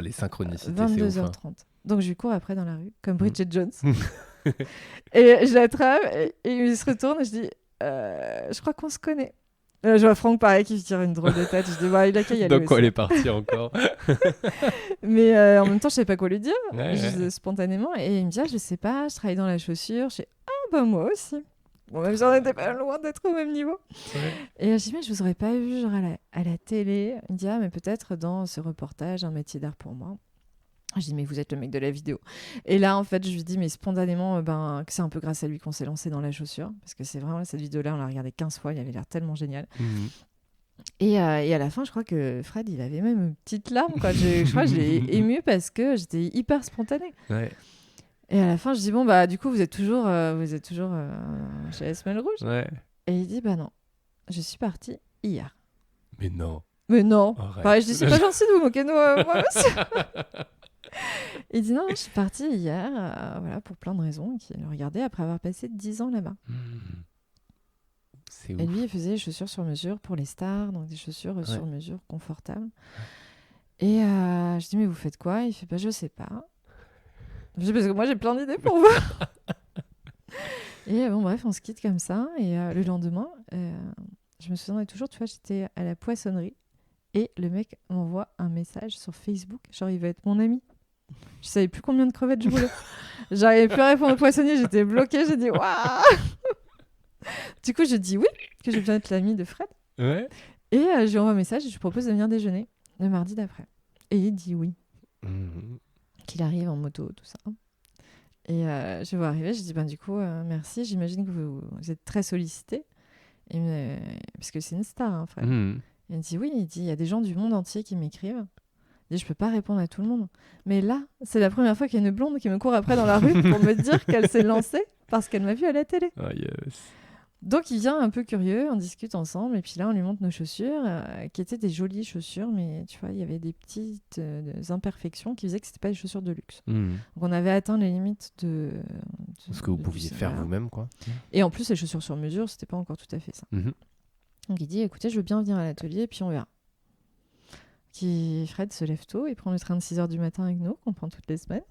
Les synchronicités, 22h30. Donc, je lui cours après dans la rue, comme Bridget Jones. Et je l'attrape et il se retourne et je dis je crois qu'on se connaît. Je vois Franck pareil qui se tire une drôle de tête. Je dis bah, il a qu'à y aller. Donc, elle est partie encore. Mais en même temps, je savais pas quoi lui dire, spontanément. Et il me dit je sais pas, je travaille dans la chaussure. Je dis bah moi aussi. Bon, même si on n'était pas loin d'être au même niveau. Ouais. Et je dis, mais je vous aurais pas vu genre à la télé. Il me dit, ah, mais peut-être dans ce reportage, un métier d'art pour moi. Je dis, mais vous êtes le mec de la vidéo. Et là, en fait, je lui dis, mais spontanément, que c'est un peu grâce à lui qu'on s'est lancé dans la chaussure. Parce que c'est vraiment, cette vidéo-là, on l'a regardée 15 fois, il avait l'air tellement génial. Mmh. Et à la fin, je crois que Fred, il avait même une petite larme, quoi. Je crois que je l'ai ému parce que j'étais hyper spontanée. Ouais. Et à la fin, je dis, bon, bah, du coup, vous êtes toujours chez la Semelle Rouge. Ouais. Et il dit, bah non, je suis partie hier. Mais non. Pareil, je dis, c'est pas gentil de vous moquer de moi aussi. Il dit, non, je suis partie hier, voilà, pour plein de raisons, qu'il le regardait après avoir passé 10 ans là-bas. C'est et lui, il faisait des chaussures sur mesure pour les stars, donc des chaussures sur mesure confortables. Et je dis, mais vous faites quoi? Il fait, bah, je sais pas. Je dis, parce que moi, j'ai plein d'idées pour vous. Et bon, bref, on se quitte comme ça. Et le lendemain, je me souviendrai toujours, tu vois, j'étais à la poissonnerie et le mec m'envoie un message sur Facebook, genre, il va être mon ami. Je savais plus combien de crevettes je voulais. J'arrivais plus à répondre au poissonnier, j'étais bloquée, j'ai dit, waouh. Du coup, je dis oui, que j'ai besoin d'être l'ami de Fred. Ouais. Et je lui envoie un message et je lui propose de venir déjeuner le mardi d'après. Et il dit oui. Qu'il arrive en moto, tout ça. Et je vois arriver, je dis, du coup, merci, j'imagine que vous êtes très sollicité. Parce que c'est une star, hein, Fred. Il me dit oui, il y a des gens du monde entier qui m'écrivent. Il dit, je peux pas répondre à tout le monde. Mais là, c'est la première fois qu'il y a une blonde qui me court après dans la rue pour me dire qu'elle s'est lancée parce qu'elle m'a vue à la télé. Ah, yes. Donc il vient un peu curieux, on discute ensemble et puis là on lui montre nos chaussures qui étaient des jolies chaussures, mais tu vois il y avait des petites imperfections qui faisaient que c'était pas des chaussures de luxe. Donc on avait atteint les limites de ce que vous pouviez faire vous-même, quoi. Et en plus les chaussures sur mesure c'était pas encore tout à fait ça. Donc il dit écoutez, je veux bien venir à l'atelier et puis on verra. Fred se lève tôt, il prend le train de 6h du matin avec nous qu'on prend toutes les semaines.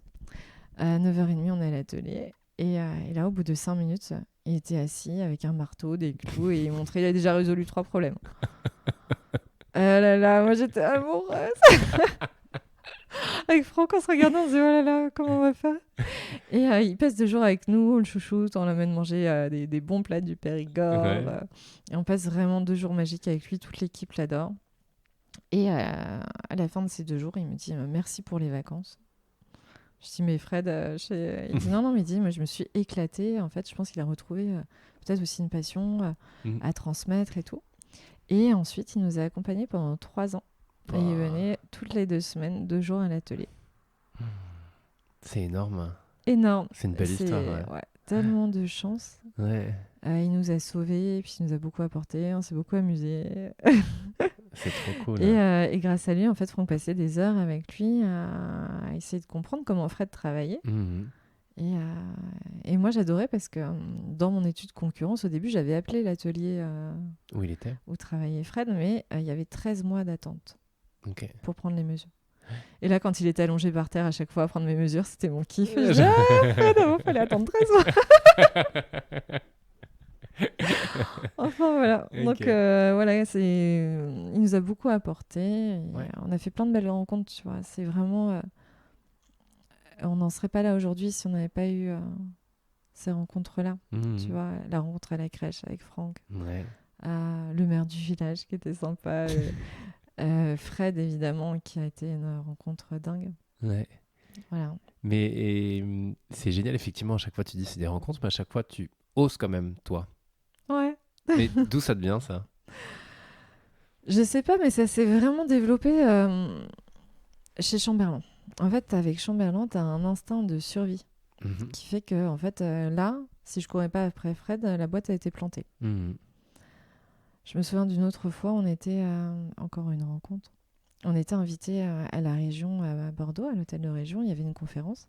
À 9h30 on est à l'atelier. Et là, au bout de 5 minutes, il était assis avec un marteau, des clous, et il montrait qu'il a déjà résolu 3 problèmes. Là là, moi j'étais amoureuse. Avec Franck, on se regardait, on se disait, oh là là, comment on va faire? Et il passe 2 jours avec nous, on le chouchoute, on l'amène manger des bons plats du Périgord. Et on passe vraiment 2 jours magiques avec lui, toute l'équipe l'adore. Et à la fin de ces 2 jours, il me dit, merci pour les vacances. Je dis, mais Fred, il dit non, mais il dit, moi je me suis éclatée. En fait, je pense qu'il a retrouvé peut-être aussi une passion à transmettre et tout. Et ensuite, il nous a accompagnés pendant 3 ans. Et il venait toutes les 2 semaines, 2 jours à l'atelier. C'est énorme. Énorme. C'est une belle histoire. Ouais, tellement de chance. Ouais. Il nous a sauvés, et puis il nous a beaucoup apporté. On s'est beaucoup amusés. C'est trop cool. Et grâce à lui, en fait, Franck passait des heures avec lui à essayer de comprendre comment Fred travaillait. Et moi, j'adorais parce que dans mon étude concurrence, au début, j'avais appelé l'atelier où travaillait Fred, mais il y avait 13 mois d'attente pour prendre les mesures. Et là, quand il était allongé par terre à chaque fois à prendre mes mesures, c'était mon kiff. Fred, il fallait attendre 13 mois. Enfin voilà, donc voilà, il nous a beaucoup apporté. On a fait plein de belles rencontres, tu vois. C'est vraiment, on n'en serait pas là aujourd'hui si on n'avait pas eu ces rencontres-là. Tu vois, la rencontre à la crèche avec Franck, le maire du village qui était sympa, Fred évidemment qui a été une rencontre dingue. Voilà. Mais c'est génial effectivement. À chaque fois tu dis c'est des rencontres, mais à chaque fois tu oses quand même toi. Ouais. Mais d'où ça te vient, ça? Je sais pas, mais ça s'est vraiment développé chez Chamberlain. En fait, avec Chamberlain, tu as un instinct de survie qui fait que, en fait, là, si je courais pas après Fred, la boîte a été plantée. Je me souviens d'une autre fois, on était encore une rencontre. On était invités à la région, à Bordeaux, à l'hôtel de région. Il y avait une conférence.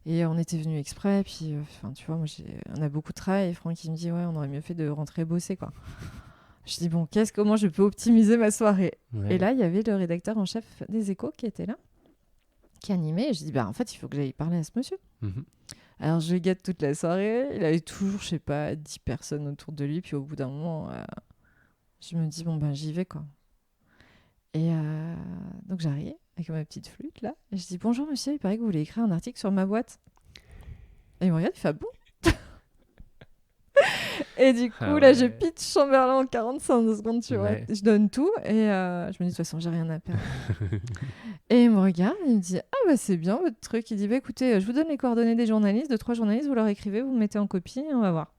Et on était venus exprès, puis tu vois, moi, on a beaucoup de travail, et Franck il me dit, ouais, on aurait mieux fait de rentrer bosser, quoi. Je dis, bon, comment je peux optimiser ma soirée? Et là, il y avait le rédacteur en chef des Échos qui était là, qui animait, et je dis, en fait, il faut que j'aille parler à ce monsieur. Alors, je le guette toute la soirée, il avait toujours, je sais pas, 10 personnes autour de lui, puis au bout d'un moment, je me dis, bon, j'y vais, quoi. Et donc, j'arrive avec ma petite flûte là, et je dis bonjour monsieur, il paraît que vous voulez écrire un article sur ma boîte. Et il me regarde, il fait bon. Et du coup, là, je pitch Chamberlain en 45 secondes, tu vois. Je donne tout et je me dis, de toute façon, j'ai rien à perdre. Et il me regarde, il me dit, ah bah c'est bien votre truc. Il dit, bah écoutez, je vous donne les coordonnées des journalistes, de 3 journalistes, vous leur écrivez, vous me mettez en copie et on va voir.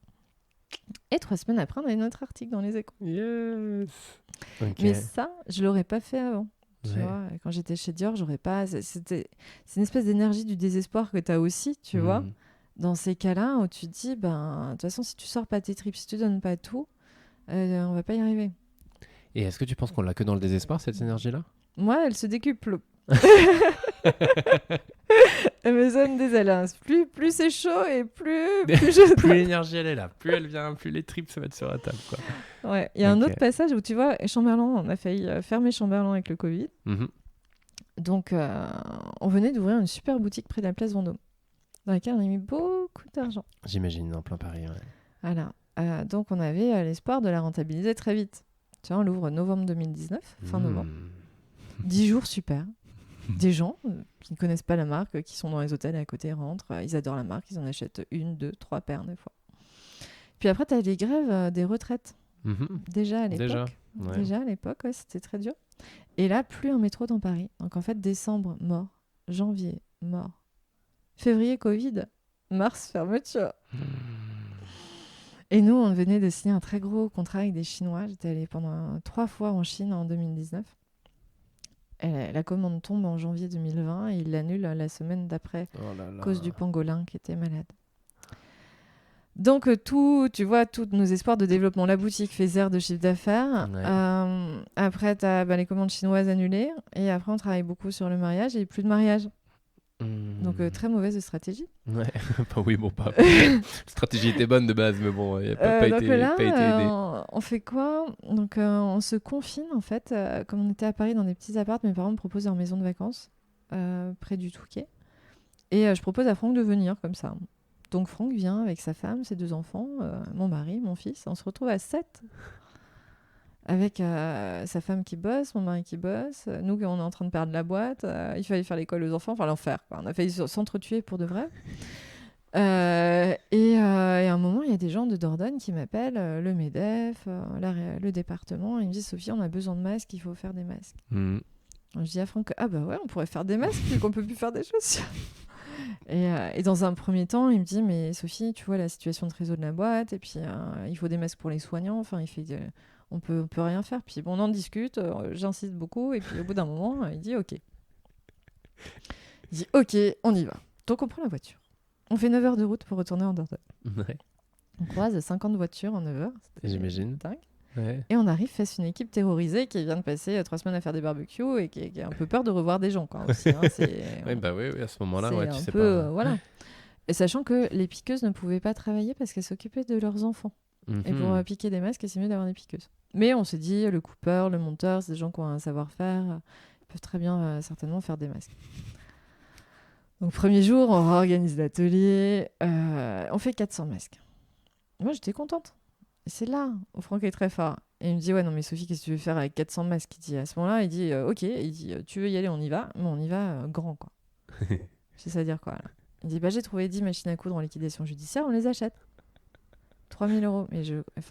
Et 3 semaines après, on a eu notre article dans les Échos. Yes. Okay. Mais ça, je l'aurais pas fait avant. Tu vois, quand j'étais chez Dior, j'aurais pas. C'est une espèce d'énergie du désespoir que tu as aussi, tu vois. Dans ces cas-là, où tu te dis, ben, de toute façon, si tu sors pas tes tripes, si tu donnes pas tout, on va pas y arriver. Et est-ce que tu penses qu'on l'a que dans le désespoir, cette énergie-là ? Moi, elle se décuple. Amazon des Alains. Plus c'est chaud et plus plus l'énergie elle est là, plus elle vient, plus les tripes se mettent sur la table, quoi. Ouais, il y a un autre passage où tu vois, Chamberlain, on a failli fermer Chamberlain avec le Covid. Donc, on venait d'ouvrir une super boutique près de la place Vendôme, dans laquelle on a mis beaucoup d'argent. J'imagine, en plein Paris, ouais. Voilà. Donc, on avait l'espoir de la rentabiliser très vite. Tu vois, on l'ouvre novembre 2019, fin novembre. 10 jours, super. Des gens qui ne connaissent pas la marque, qui sont dans les hôtels à côté, rentrent, ils adorent la marque, ils en achètent 1, 2, 3 paires des fois. Puis après, tu as les grèves des retraites. Déjà à l'époque. Déjà à l'époque, ouais, c'était très dur. Et là, plus un métro dans Paris. Donc en fait, décembre, mort. Janvier, mort. Février, Covid. Mars, fermeture. Et nous, on venait de signer un très gros contrat avec des Chinois. J'étais allée pendant 3 fois en Chine en 2019. Et la commande tombe en janvier 2020 et il l'annule la semaine d'après à cause du pangolin qui était malade. Donc tu vois, tous nos espoirs de développement, la boutique fait 0 de chiffre d'affaires. Après, tu as les commandes chinoises annulées. Et après, on travaille beaucoup sur le mariage et plus de mariage. Donc très mauvaise stratégie. Ouais, oui, bon, pas. La stratégie était bonne de base, mais bon, il n'a pas été aidé. On fait quoi ? Donc on se confine en fait. Comme on était à Paris dans des petits apparts, mes parents me proposent leur maison de vacances près du Touquet. Et je propose à Franck de venir comme ça. Donc Franck vient avec sa femme, ses 2 enfants, mon mari, mon fils. On se retrouve à 7. Avec sa femme qui bosse, mon mari qui bosse, nous on est en train de perdre la boîte, il fallait faire l'école aux enfants, enfin l'enfer, quoi. On a failli s'entretuer pour de vrai. Et à un moment, il y a des gens de Dordogne qui m'appellent, le MEDEF, le département, ils me disent, Sophie, on a besoin de masques, il faut faire des masques. Je dis à Franck, ah bah ouais, on pourrait faire des masques vu qu'on peut plus faire des chaussures. Et dans un premier temps, il me dit, mais Sophie, tu vois la situation de réseau de la boîte, et puis il faut des masques pour les soignants, enfin il fait... On peut rien faire. Puis bon, on en discute, j'insiste beaucoup. Et puis au bout d'un moment, il dit OK. Il dit OK, on y va. Donc on prend la voiture. On fait 9 heures de route pour retourner en Dordogne. Ouais. On croise 50 voitures en 9 heures. J'imagine. Dingue. Ouais. Et on arrive face à une équipe terrorisée qui vient de passer 3 semaines à faire des barbecues et qui a un peu peur de revoir des gens. Quoi, aussi, hein. Oui, à ce moment-là, ouais, tu sais peu, pas. Voilà. Et sachant que les piqueuses ne pouvaient pas travailler parce qu'elles s'occupaient de leurs enfants. Et pour piquer des masques, c'est mieux d'avoir des piqueuses. Mais on s'est dit, le coupeur, le monteur, c'est des gens qui ont un savoir-faire. Ils peuvent très bien, certainement, faire des masques. Donc, premier jour, on réorganise l'atelier. On fait 400 masques. Moi, j'étais contente. Et c'est là où Franck est très fort. Et il me dit, ouais, non, mais Sophie, qu'est-ce que tu veux faire avec 400 masques ? Il dit, à ce moment-là, il dit, OK. Il dit, tu veux y aller, on y va. Mais on y va grand, quoi. C'est ça à dire quoi, là. Il dit, j'ai trouvé 10 machines à coudre en liquidation judiciaire, on les achète. 3 000 €. Mais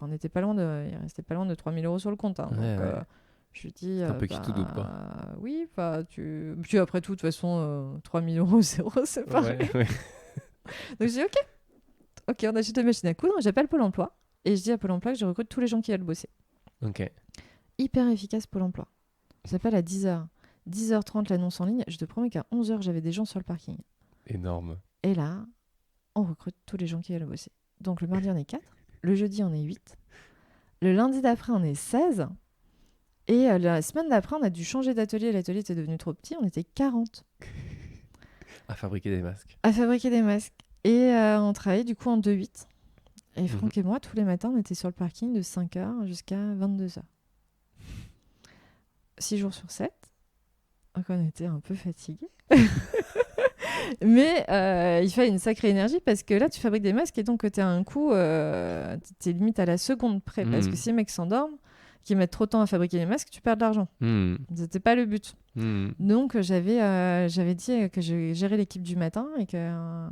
on n'était pas loin il restait pas loin de 3 000 € sur le compte. Hein. Ouais, donc, ouais. je lui dis. Un peu qui tout double, quoi. Oui, puis après tout, de toute façon, 3 000 €, 0, c'est pareil. Ouais. Donc je dis OK, on achète une machine à coudre, j'appelle Pôle emploi et je dis à Pôle emploi que je recrute tous les gens qui veulent bosser. Ok. Hyper efficace Pôle emploi. J'appelle à 10h. 10h30 l'annonce en ligne. Je te promets qu'à 11h, j'avais des gens sur le parking. Énorme. Et là, on recrute tous les gens qui veulent bosser. Donc le mardi, on est 4. Le jeudi, on est 8. Le lundi d'après, on est 16. Et la semaine d'après, on a dû changer d'atelier. L'atelier était devenu trop petit. On était 40. À fabriquer des masques. Et on travaillait du coup en 2-8. Et Franck et moi, tous les matins, on était sur le parking de 5h jusqu'à 22h. 6 jours sur 7. Donc on était un peu fatigués. Mais il fallait une sacrée énergie parce que là, tu fabriques des masques et donc tu as un coût, tu es limite à la seconde près. Parce que si les mecs s'endorment, qui mettent trop de temps à fabriquer les masques, tu perds de l'argent. C'était pas le but. Donc j'avais dit que je gérais l'équipe du matin et que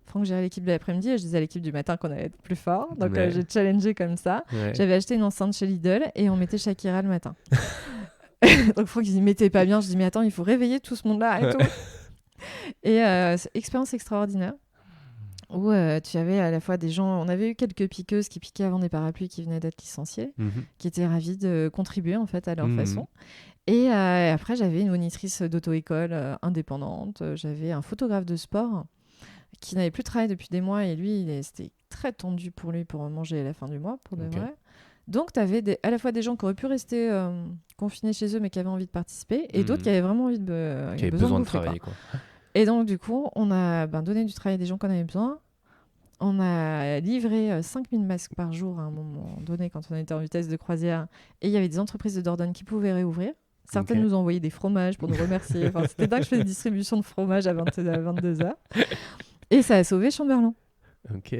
Franck gérait l'équipe de l'après-midi et je disais à l'équipe du matin qu'on allait être plus fort. Donc Ouais. j'ai challengé comme ça. Ouais. J'avais acheté une enceinte chez Lidl et on mettait Shakira le matin. Donc Franck il dit mais t'es pas bien. Je dis mais attends, il faut réveiller tout ce monde-là et tout. Et c'est expérience extraordinaire où tu avais à la fois des gens, on avait eu quelques piqueuses qui piquaient avant des parapluies qui venaient d'être licenciées, qui étaient ravies de contribuer en fait à leur façon. Et après j'avais une monitrice d'auto-école indépendante, j'avais un photographe de sport qui n'avait plus travaillé depuis des mois et lui c'était très tendu pour lui pour manger à la fin du mois pour de vrai. Donc tu avais à la fois des gens qui auraient pu rester confinés chez eux mais qui avaient envie de participer et d'autres qui avaient vraiment envie de qui avaient besoin de travailler quoi. Et donc, du coup, on a donné du travail à des gens qu'on avait besoin. On a livré 5000 masques par jour à un moment donné quand on était en vitesse de croisière. Et il y avait des entreprises de Dordogne qui pouvaient réouvrir. Certaines nous envoyaient des fromages pour nous remercier. Enfin, c'était dingue, je faisais des distributions de fromage à 22h. Et ça a sauvé Chamberlain. Ok,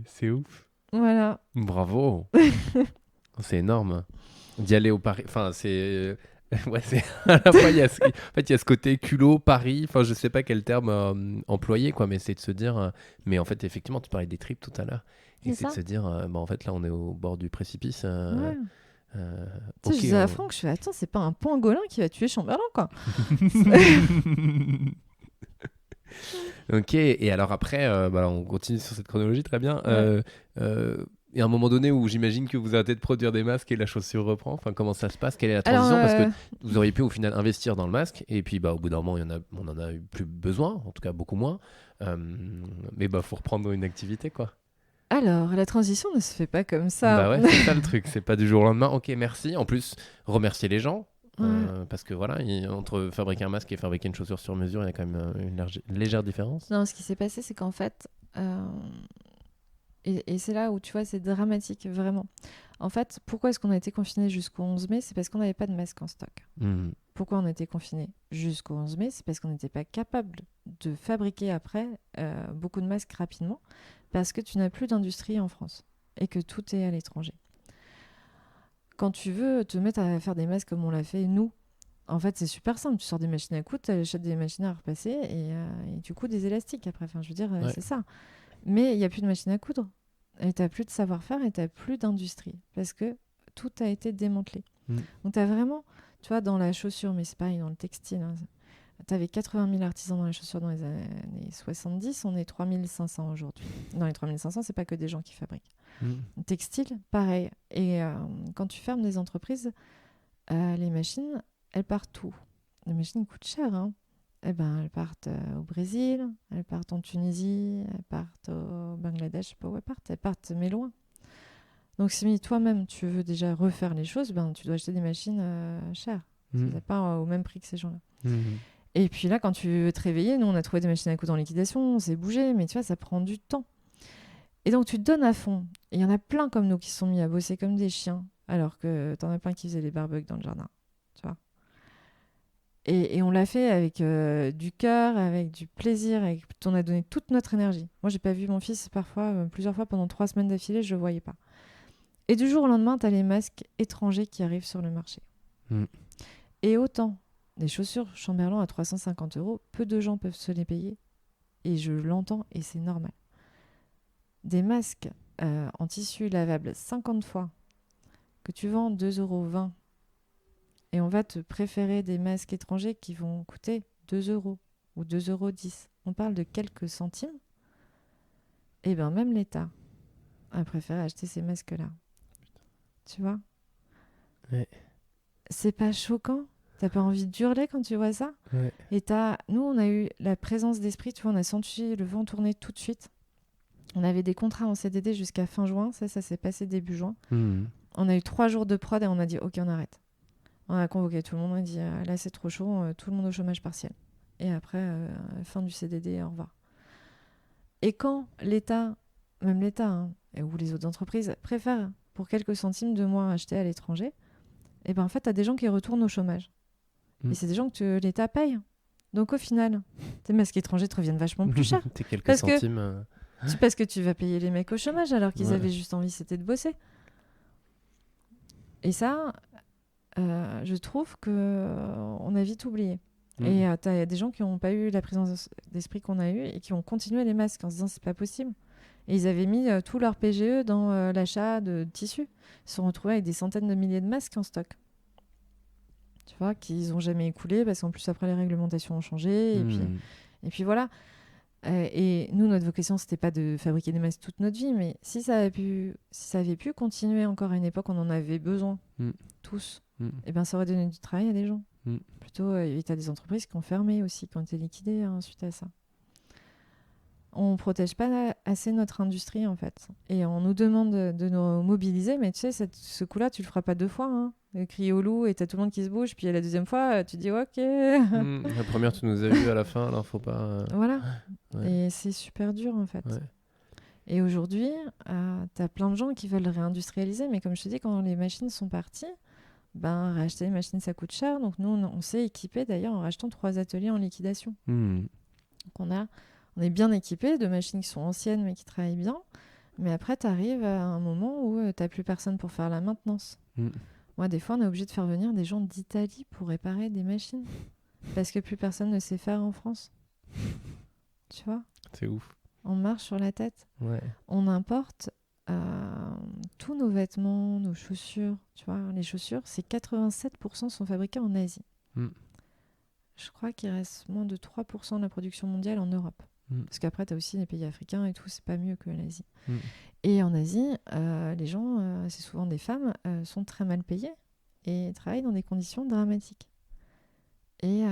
c'est ouf. Voilà. Bravo. C'est énorme. D'y aller au Paris. Enfin, c'est... Ouais, c'est à la fois il y a ce côté culot Paris, enfin je sais pas quel terme employer quoi, mais c'est de se dire mais en fait effectivement tu parlais des tripes tout à l'heure et c'est de se dire en fait là on est au bord du précipice. Ouais. Okay, je disais à Franck, je fais attends, c'est pas un pangolin qui va tuer Chamberlain quoi. Ok, et alors après on continue sur cette chronologie très bien. Il y a un moment donné où j'imagine que vous arrêtez de produire des masques et la chaussure reprend. Enfin, comment ça se passe? Quelle est la transition? Parce que vous auriez pu au final investir dans le masque et puis au bout d'un moment, on n'en a eu plus besoin, en tout cas beaucoup moins. Mais faut reprendre une activité quoi. Alors, la transition ne se fait pas comme ça. Ouais, c'est ça le truc. C'est pas du jour au lendemain. Ok, merci. En plus, remercier les gens. Parce que voilà, entre fabriquer un masque et fabriquer une chaussure sur mesure, il y a quand même une légère différence. Non, ce qui s'est passé, c'est qu'en fait... Et c'est là où, tu vois, c'est dramatique, vraiment. En fait, pourquoi est-ce qu'on a été confinés jusqu'au 11 mai? C'est parce qu'on n'avait pas de masque en stock. Pourquoi on a été confinés jusqu'au 11 mai? C'est parce qu'on n'était pas capable de fabriquer après beaucoup de masques rapidement, parce que tu n'as plus d'industrie en France et que tout est à l'étranger. Quand tu veux te mettre à faire des masques comme on l'a fait, nous, en fait, c'est super simple. Tu sors des machines à coudre, tu achètes des machines à repasser et tu couds des élastiques après. Enfin, je veux dire, c'est ça. Mais il n'y a plus de machine à coudre. Et tu n'as plus de savoir-faire et tu n'as plus d'industrie. Parce que tout a été démantelé. Donc tu as vraiment, tu vois, dans la chaussure, mais c'est pareil, dans le textile, hein, tu avais 80 000 artisans dans la chaussure dans les années 70, on est 3500 aujourd'hui. Dans les 3500, c'est pas que des gens qui fabriquent. Textile, pareil. Et quand tu fermes des entreprises, les machines, elles partent où? Les machines coûtent cher, hein. Eh ben, elles partent au Brésil, elles partent en Tunisie, elles partent au Bangladesh, je sais pas où elles partent, mais loin. Donc si toi-même tu veux déjà refaire les choses, tu dois acheter des machines chères. C'est pas au même prix que ces gens-là. Et puis là, quand tu veux te réveiller, nous on a trouvé des machines à coudre en liquidation, on s'est bougé, mais tu vois, ça prend du temps. Et donc tu te donnes à fond. Et il y en a plein comme nous qui se sont mis à bosser comme des chiens, alors que t'en as plein qui faisaient les barbecues dans le jardin. Tu vois. Et on l'a fait avec du cœur, avec du plaisir, on a donné toute notre énergie. Moi, j'ai pas vu mon fils plusieurs fois pendant 3 semaines d'affilée, je le voyais pas. Et du jour au lendemain, tu as les masques étrangers qui arrivent sur le marché. Et autant des chaussures Chamberlain à 350 €, peu de gens peuvent se les payer. Et je l'entends et c'est normal. Des masques en tissu lavable 50 fois que tu vends 2,20 € et on va te préférer des masques étrangers qui vont coûter 2 € ou 2,10 €. On parle de quelques centimes. Et bien même l'État a préféré acheter ces masques-là. Tu vois? Ouais. C'est pas choquant? T'as pas envie d'hurler quand tu vois ça? Ouais. Et nous, on a eu la présence d'esprit, tu vois, on a senti le vent tourner tout de suite. On avait des contrats en CDD jusqu'à fin juin, ça s'est passé début juin. On a eu 3 jours de prod et on a dit, ok, on arrête. On a convoqué tout le monde, on a dit, là c'est trop chaud, tout le monde au chômage partiel. Et après, fin du CDD, au revoir. Et quand l'État, même l'État, hein, ou les autres entreprises, préfèrent pour quelques centimes de moins acheter à l'étranger, et ben en fait, t'as des gens qui retournent au chômage. Et c'est des gens que l'État paye. Donc au final, tes masques étrangers te reviennent vachement plus cher. T'es quelques centimes. Parce que tu vas payer les mecs au chômage alors qu'ils avaient juste envie, c'était de bosser. Et ça, je trouve qu'on a vite oublié. Et il y a des gens qui n'ont pas eu la présence d'esprit qu'on a eue et qui ont continué les masques en se disant c'est pas possible. Et ils avaient mis tout leur PGE dans l'achat de tissus. Ils se sont retrouvés avec des centaines de milliers de masques en stock. Tu vois, qu'ils n'ont jamais écoulé parce qu'en plus après les réglementations ont changé. Et puis voilà. Et nous, notre vocation, c'était pas de fabriquer des masques toute notre vie, mais si ça avait pu continuer encore à une époque, on en avait besoin, tous, et ben ça aurait donné du travail à des gens. Plutôt, il y a des entreprises qui ont fermé aussi, qui ont été liquidées suite à ça. On protège pas assez notre industrie, en fait. Et on nous demande de nous mobiliser, mais tu sais, ce coup-là, tu le feras pas 2 fois, hein. Crier au loup et t'as tout le monde qui se bouge, puis la deuxième fois, tu dis ok. La première, tu nous as vu à la fin, alors faut pas. Voilà. Ouais. Et c'est super dur en fait. Ouais. Et aujourd'hui, t'as plein de gens qui veulent réindustrialiser, mais comme je te dis, quand les machines sont parties, racheter les machines ça coûte cher. Donc nous, on s'est équipé d'ailleurs en rachetant 3 ateliers en liquidation. Donc on est bien équipé de machines qui sont anciennes mais qui travaillent bien. Mais après, t'arrives à un moment où t'as plus personne pour faire la maintenance. Moi, des fois, on est obligé de faire venir des gens d'Italie pour réparer des machines. Parce que plus personne ne sait faire en France. Tu vois ? C'est ouf. On marche sur la tête. Ouais. On importe tous nos vêtements, nos chaussures. Tu vois, les chaussures, c'est 87% sont fabriqués en Asie. Je crois qu'il reste moins de 3% de la production mondiale en Europe. Parce qu'après, tu as aussi les pays africains et tout, c'est pas mieux que l'Asie. Et en Asie, les gens, c'est souvent des femmes, sont très mal payées et travaillent dans des conditions dramatiques. Et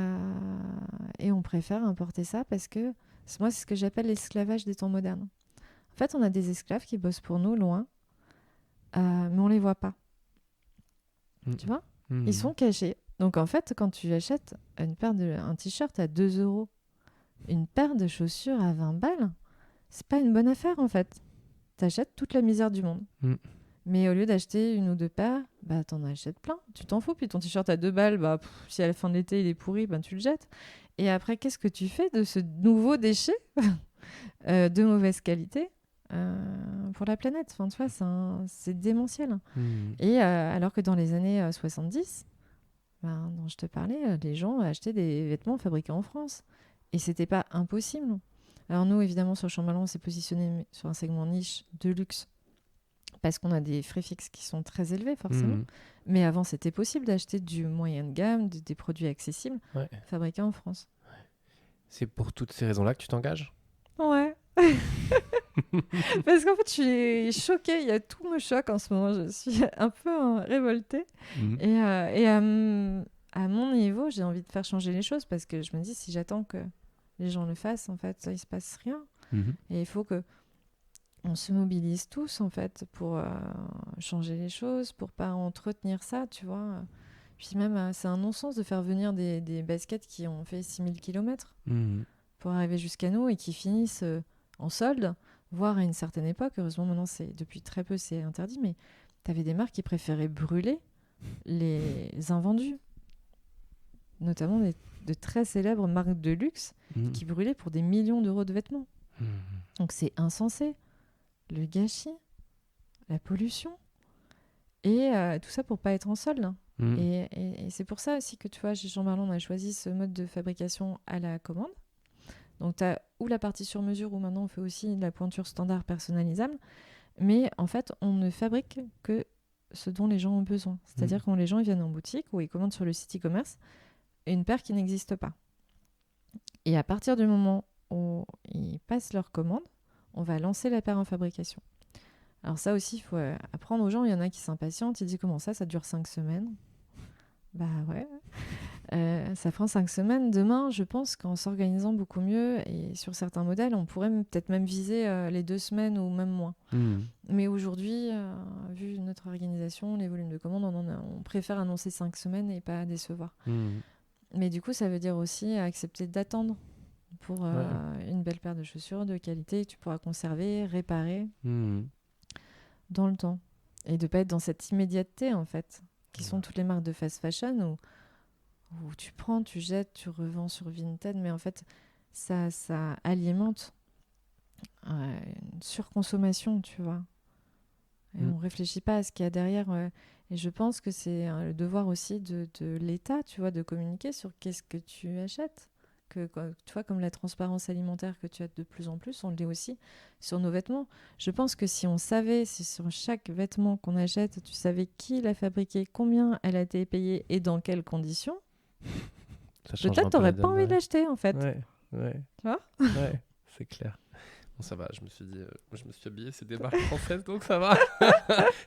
on préfère importer ça parce que moi, c'est ce que j'appelle l'esclavage des temps modernes. En fait, on a des esclaves qui bossent pour nous loin, mais on les voit pas. Tu vois ? Ils sont cachés. Donc en fait, quand tu achètes un t-shirt à 2 €, une paire de chaussures à 20 balles, c'est pas une bonne affaire en fait. T'achètes toute la misère du monde. Mais au lieu d'acheter 1 ou 2 paires, t'en achètes plein. Tu t'en fous. Puis ton t-shirt à 2 balles, si à la fin de l'été il est pourri, tu le jettes. Et après, qu'est-ce que tu fais de ce nouveau déchet de mauvaise qualité pour la planète ? Enfin, tu vois, c'est démentiel. Et alors que dans les années 70, dont je te parlais, les gens achetaient des vêtements fabriqués en France. Et c'était pas impossible. Alors nous, évidemment, sur Champ-Malon, on s'est positionné sur un segment niche de luxe parce qu'on a des frais fixes qui sont très élevés, forcément. Mais avant, c'était possible d'acheter du moyen de gamme, des produits accessibles, fabriqués en France. C'est pour toutes ces raisons-là que tu t'engages ? Ouais. Parce qu'en fait, je suis choquée. Tout me choque en ce moment. Je suis un peu révoltée. Et à mon niveau, j'ai envie de faire changer les choses parce que je me dis, si j'attends que les gens le fassent, en fait, il se passe rien. Et il faut que on se mobilise tous, en fait, pour changer les choses, pour pas entretenir ça, tu vois. Puis même, c'est un non-sens de faire venir des baskets qui ont fait 6000 km pour arriver jusqu'à nous et qui finissent en solde, voire à une certaine époque. Heureusement, maintenant, depuis très peu, c'est interdit, mais tu avais des marques qui préféraient brûler les invendus. Notamment de très célèbres marques de luxe qui brûlaient pour des millions d'euros de vêtements. Donc c'est insensé. Le gâchis, la pollution, et tout ça pour pas être en solde. Et c'est pour ça aussi que, tu vois, chez Jean-Marlon, on a choisi ce mode de fabrication à la commande. Donc tu as ou la partie sur mesure, ou maintenant on fait aussi de la pointure standard personnalisable. Mais en fait, on ne fabrique que ce dont les gens ont besoin. C'est-à-dire quand les gens ils viennent en boutique ou ils commandent sur le site e-commerce, une paire qui n'existe pas. Et à partir du moment où ils passent leur commande, on va lancer la paire en fabrication. Alors ça aussi, il faut apprendre aux gens. Il y en a qui s'impatientent. Ils disent comment ça dure 5 semaines. Bah ouais. Ça prend 5 semaines. Demain, je pense qu'en s'organisant beaucoup mieux, et sur certains modèles, on pourrait peut-être même viser les 2 semaines ou même moins. Mais aujourd'hui, vu notre organisation, les volumes de commandes, on préfère annoncer 5 semaines et pas décevoir. Mais du coup, ça veut dire aussi accepter d'attendre pour une belle paire de chaussures de qualité que tu pourras conserver, réparer dans le temps. Et de ne pas être dans cette immédiateté, en fait, qui sont toutes les marques de fast fashion où tu prends, tu jettes, tu revends sur Vinted, mais en fait, ça alimente une surconsommation, tu vois. Et on réfléchit pas à ce qu'il y a derrière. Et je pense que c'est le devoir aussi de l'État, tu vois, de communiquer sur qu'est-ce que tu achètes. Tu vois, comme la transparence alimentaire que tu as de plus en plus, on l'est aussi sur nos vêtements. Je pense que si on savait, si sur chaque vêtement qu'on achète, tu savais qui l'a fabriqué, combien elle a été payée et dans quelles conditions, peut-être tu n'aurais pas envie de l'acheter, en fait. Ouais. Tu vois ? Ouais, c'est clair. Bon, ça va, je me suis dit, je me suis habillé, c'est des marques françaises, donc ça va.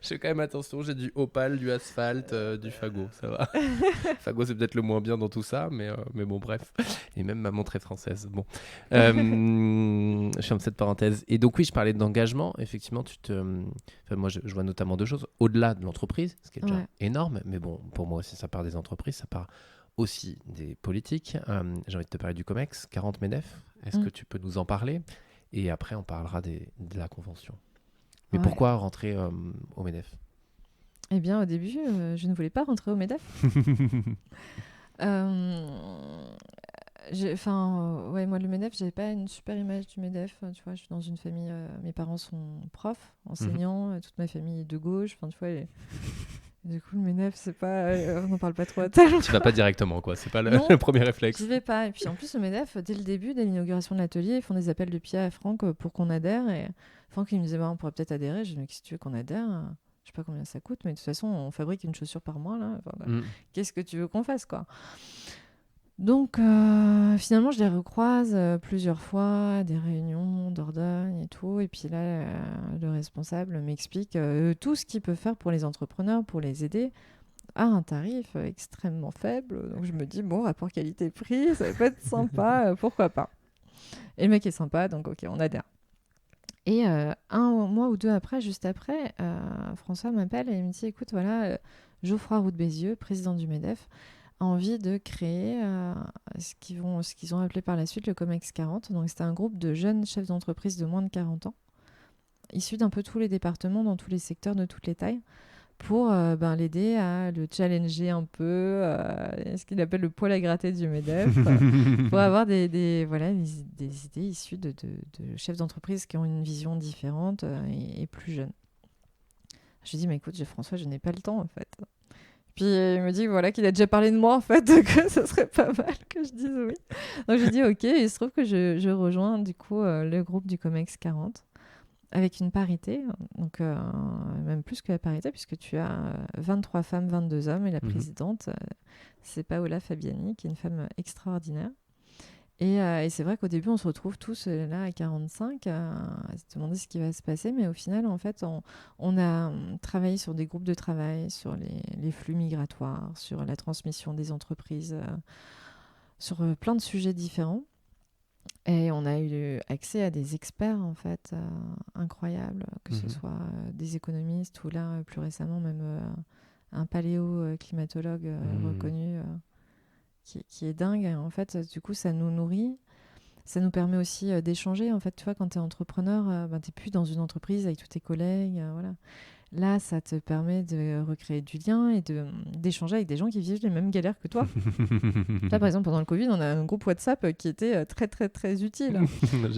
Je fais quand même attention, j'ai du Opal, du Asphalt, du Fago, ça va. Fago, c'est peut-être le moins bien dans tout ça, mais bon, bref. Et même ma montre est française. Bon. Je ferme cette parenthèse. Et donc, oui, je parlais d'engagement. Effectivement, moi, je vois notamment deux choses. Au-delà de l'entreprise, ce qui est déjà énorme, mais bon, pour moi aussi, ça part des entreprises, ça part aussi des politiques. J'ai envie de te parler du COMEX, 40 MEDEF. Est-ce que tu peux nous en parler ? Et après, on parlera de la convention. Mais pourquoi rentrer au MEDEF ? Eh bien, au début, je ne voulais pas rentrer au MEDEF. Moi, le MEDEF, j'avais pas une super image du MEDEF. Tu vois, je suis dans une famille, mes parents sont profs, enseignants, toute ma famille est de gauche. Enfin, tu vois, du coup, le MEDEF, c'est pas, on n'en parle pas trop à table. Tu vas pas directement, quoi. C'est pas le premier réflexe. J'y vais pas. Et puis, en plus, le MEDEF, dès le début, dès l'inauguration de l'atelier, ils font des appels de pied à Franck pour qu'on adhère. Et Franck, il me disait, on pourrait peut-être adhérer. Je lui dis, mais qu'est-ce que tu veux qu'on adhère ? Je sais pas combien ça coûte, mais de toute façon, on fabrique une chaussure par mois, là. Qu'est-ce que tu veux qu'on fasse, quoi ? Donc, finalement, je les recroise plusieurs fois, des réunions, Dordogne et tout. Et puis là, le responsable m'explique tout ce qu'il peut faire pour les entrepreneurs, pour les aider, à un tarif extrêmement faible. Donc, je me dis, bon, rapport qualité-prix, ça va pas être sympa, pourquoi pas. Et le mec est sympa, donc ok, on adhère. Et un mois ou deux après, juste après, François m'appelle et il me dit, écoute, voilà, Geoffroy Roux de Bézieux, président du MEDEF, a envie de créer ce qu'ils ont appelé par la suite le COMEX 40. Donc, c'était un groupe de jeunes chefs d'entreprise de moins de 40 ans, issus d'un peu tous les départements, dans tous les secteurs, de toutes les tailles, pour l'aider à le challenger un peu, ce qu'il appelle le poil à gratter du MEDEF, pour avoir des idées issues de chefs d'entreprise qui ont une vision différente et plus jeunes. Je lui dis, mais écoute, François, je n'ai pas le temps, en fait. Puis il me dit qu'il a déjà parlé de moi, en fait, que ce serait pas mal que je dise oui. Donc je dis ok, et il se trouve que je rejoins du coup le groupe du COMEX 40 avec une parité, donc même plus que la parité, puisque tu as 23 femmes, 22 hommes, et la présidente, c'est Paola Fabiani, qui est une femme extraordinaire. Et c'est vrai qu'au début, on se retrouve tous là à 45 à se demander ce qui va se passer. Mais au final, en fait, on a travaillé sur des groupes de travail, sur les flux migratoires, sur la transmission des entreprises, sur plein de sujets différents. Et on a eu accès à des experts, en fait, incroyables, que ce soit des économistes ou là, plus récemment, même un paléoclimatologue reconnu qui est dingue. En fait, du coup, ça nous nourrit. Ça nous permet aussi d'échanger. En fait, tu vois, quand tu es entrepreneur, tu n'es plus dans une entreprise avec tous tes collègues. Voilà. Là, ça te permet de recréer du lien et d'échanger avec des gens qui vivent les mêmes galères que toi. Là, par exemple, pendant le Covid, on a un groupe WhatsApp qui était très, très, très utile.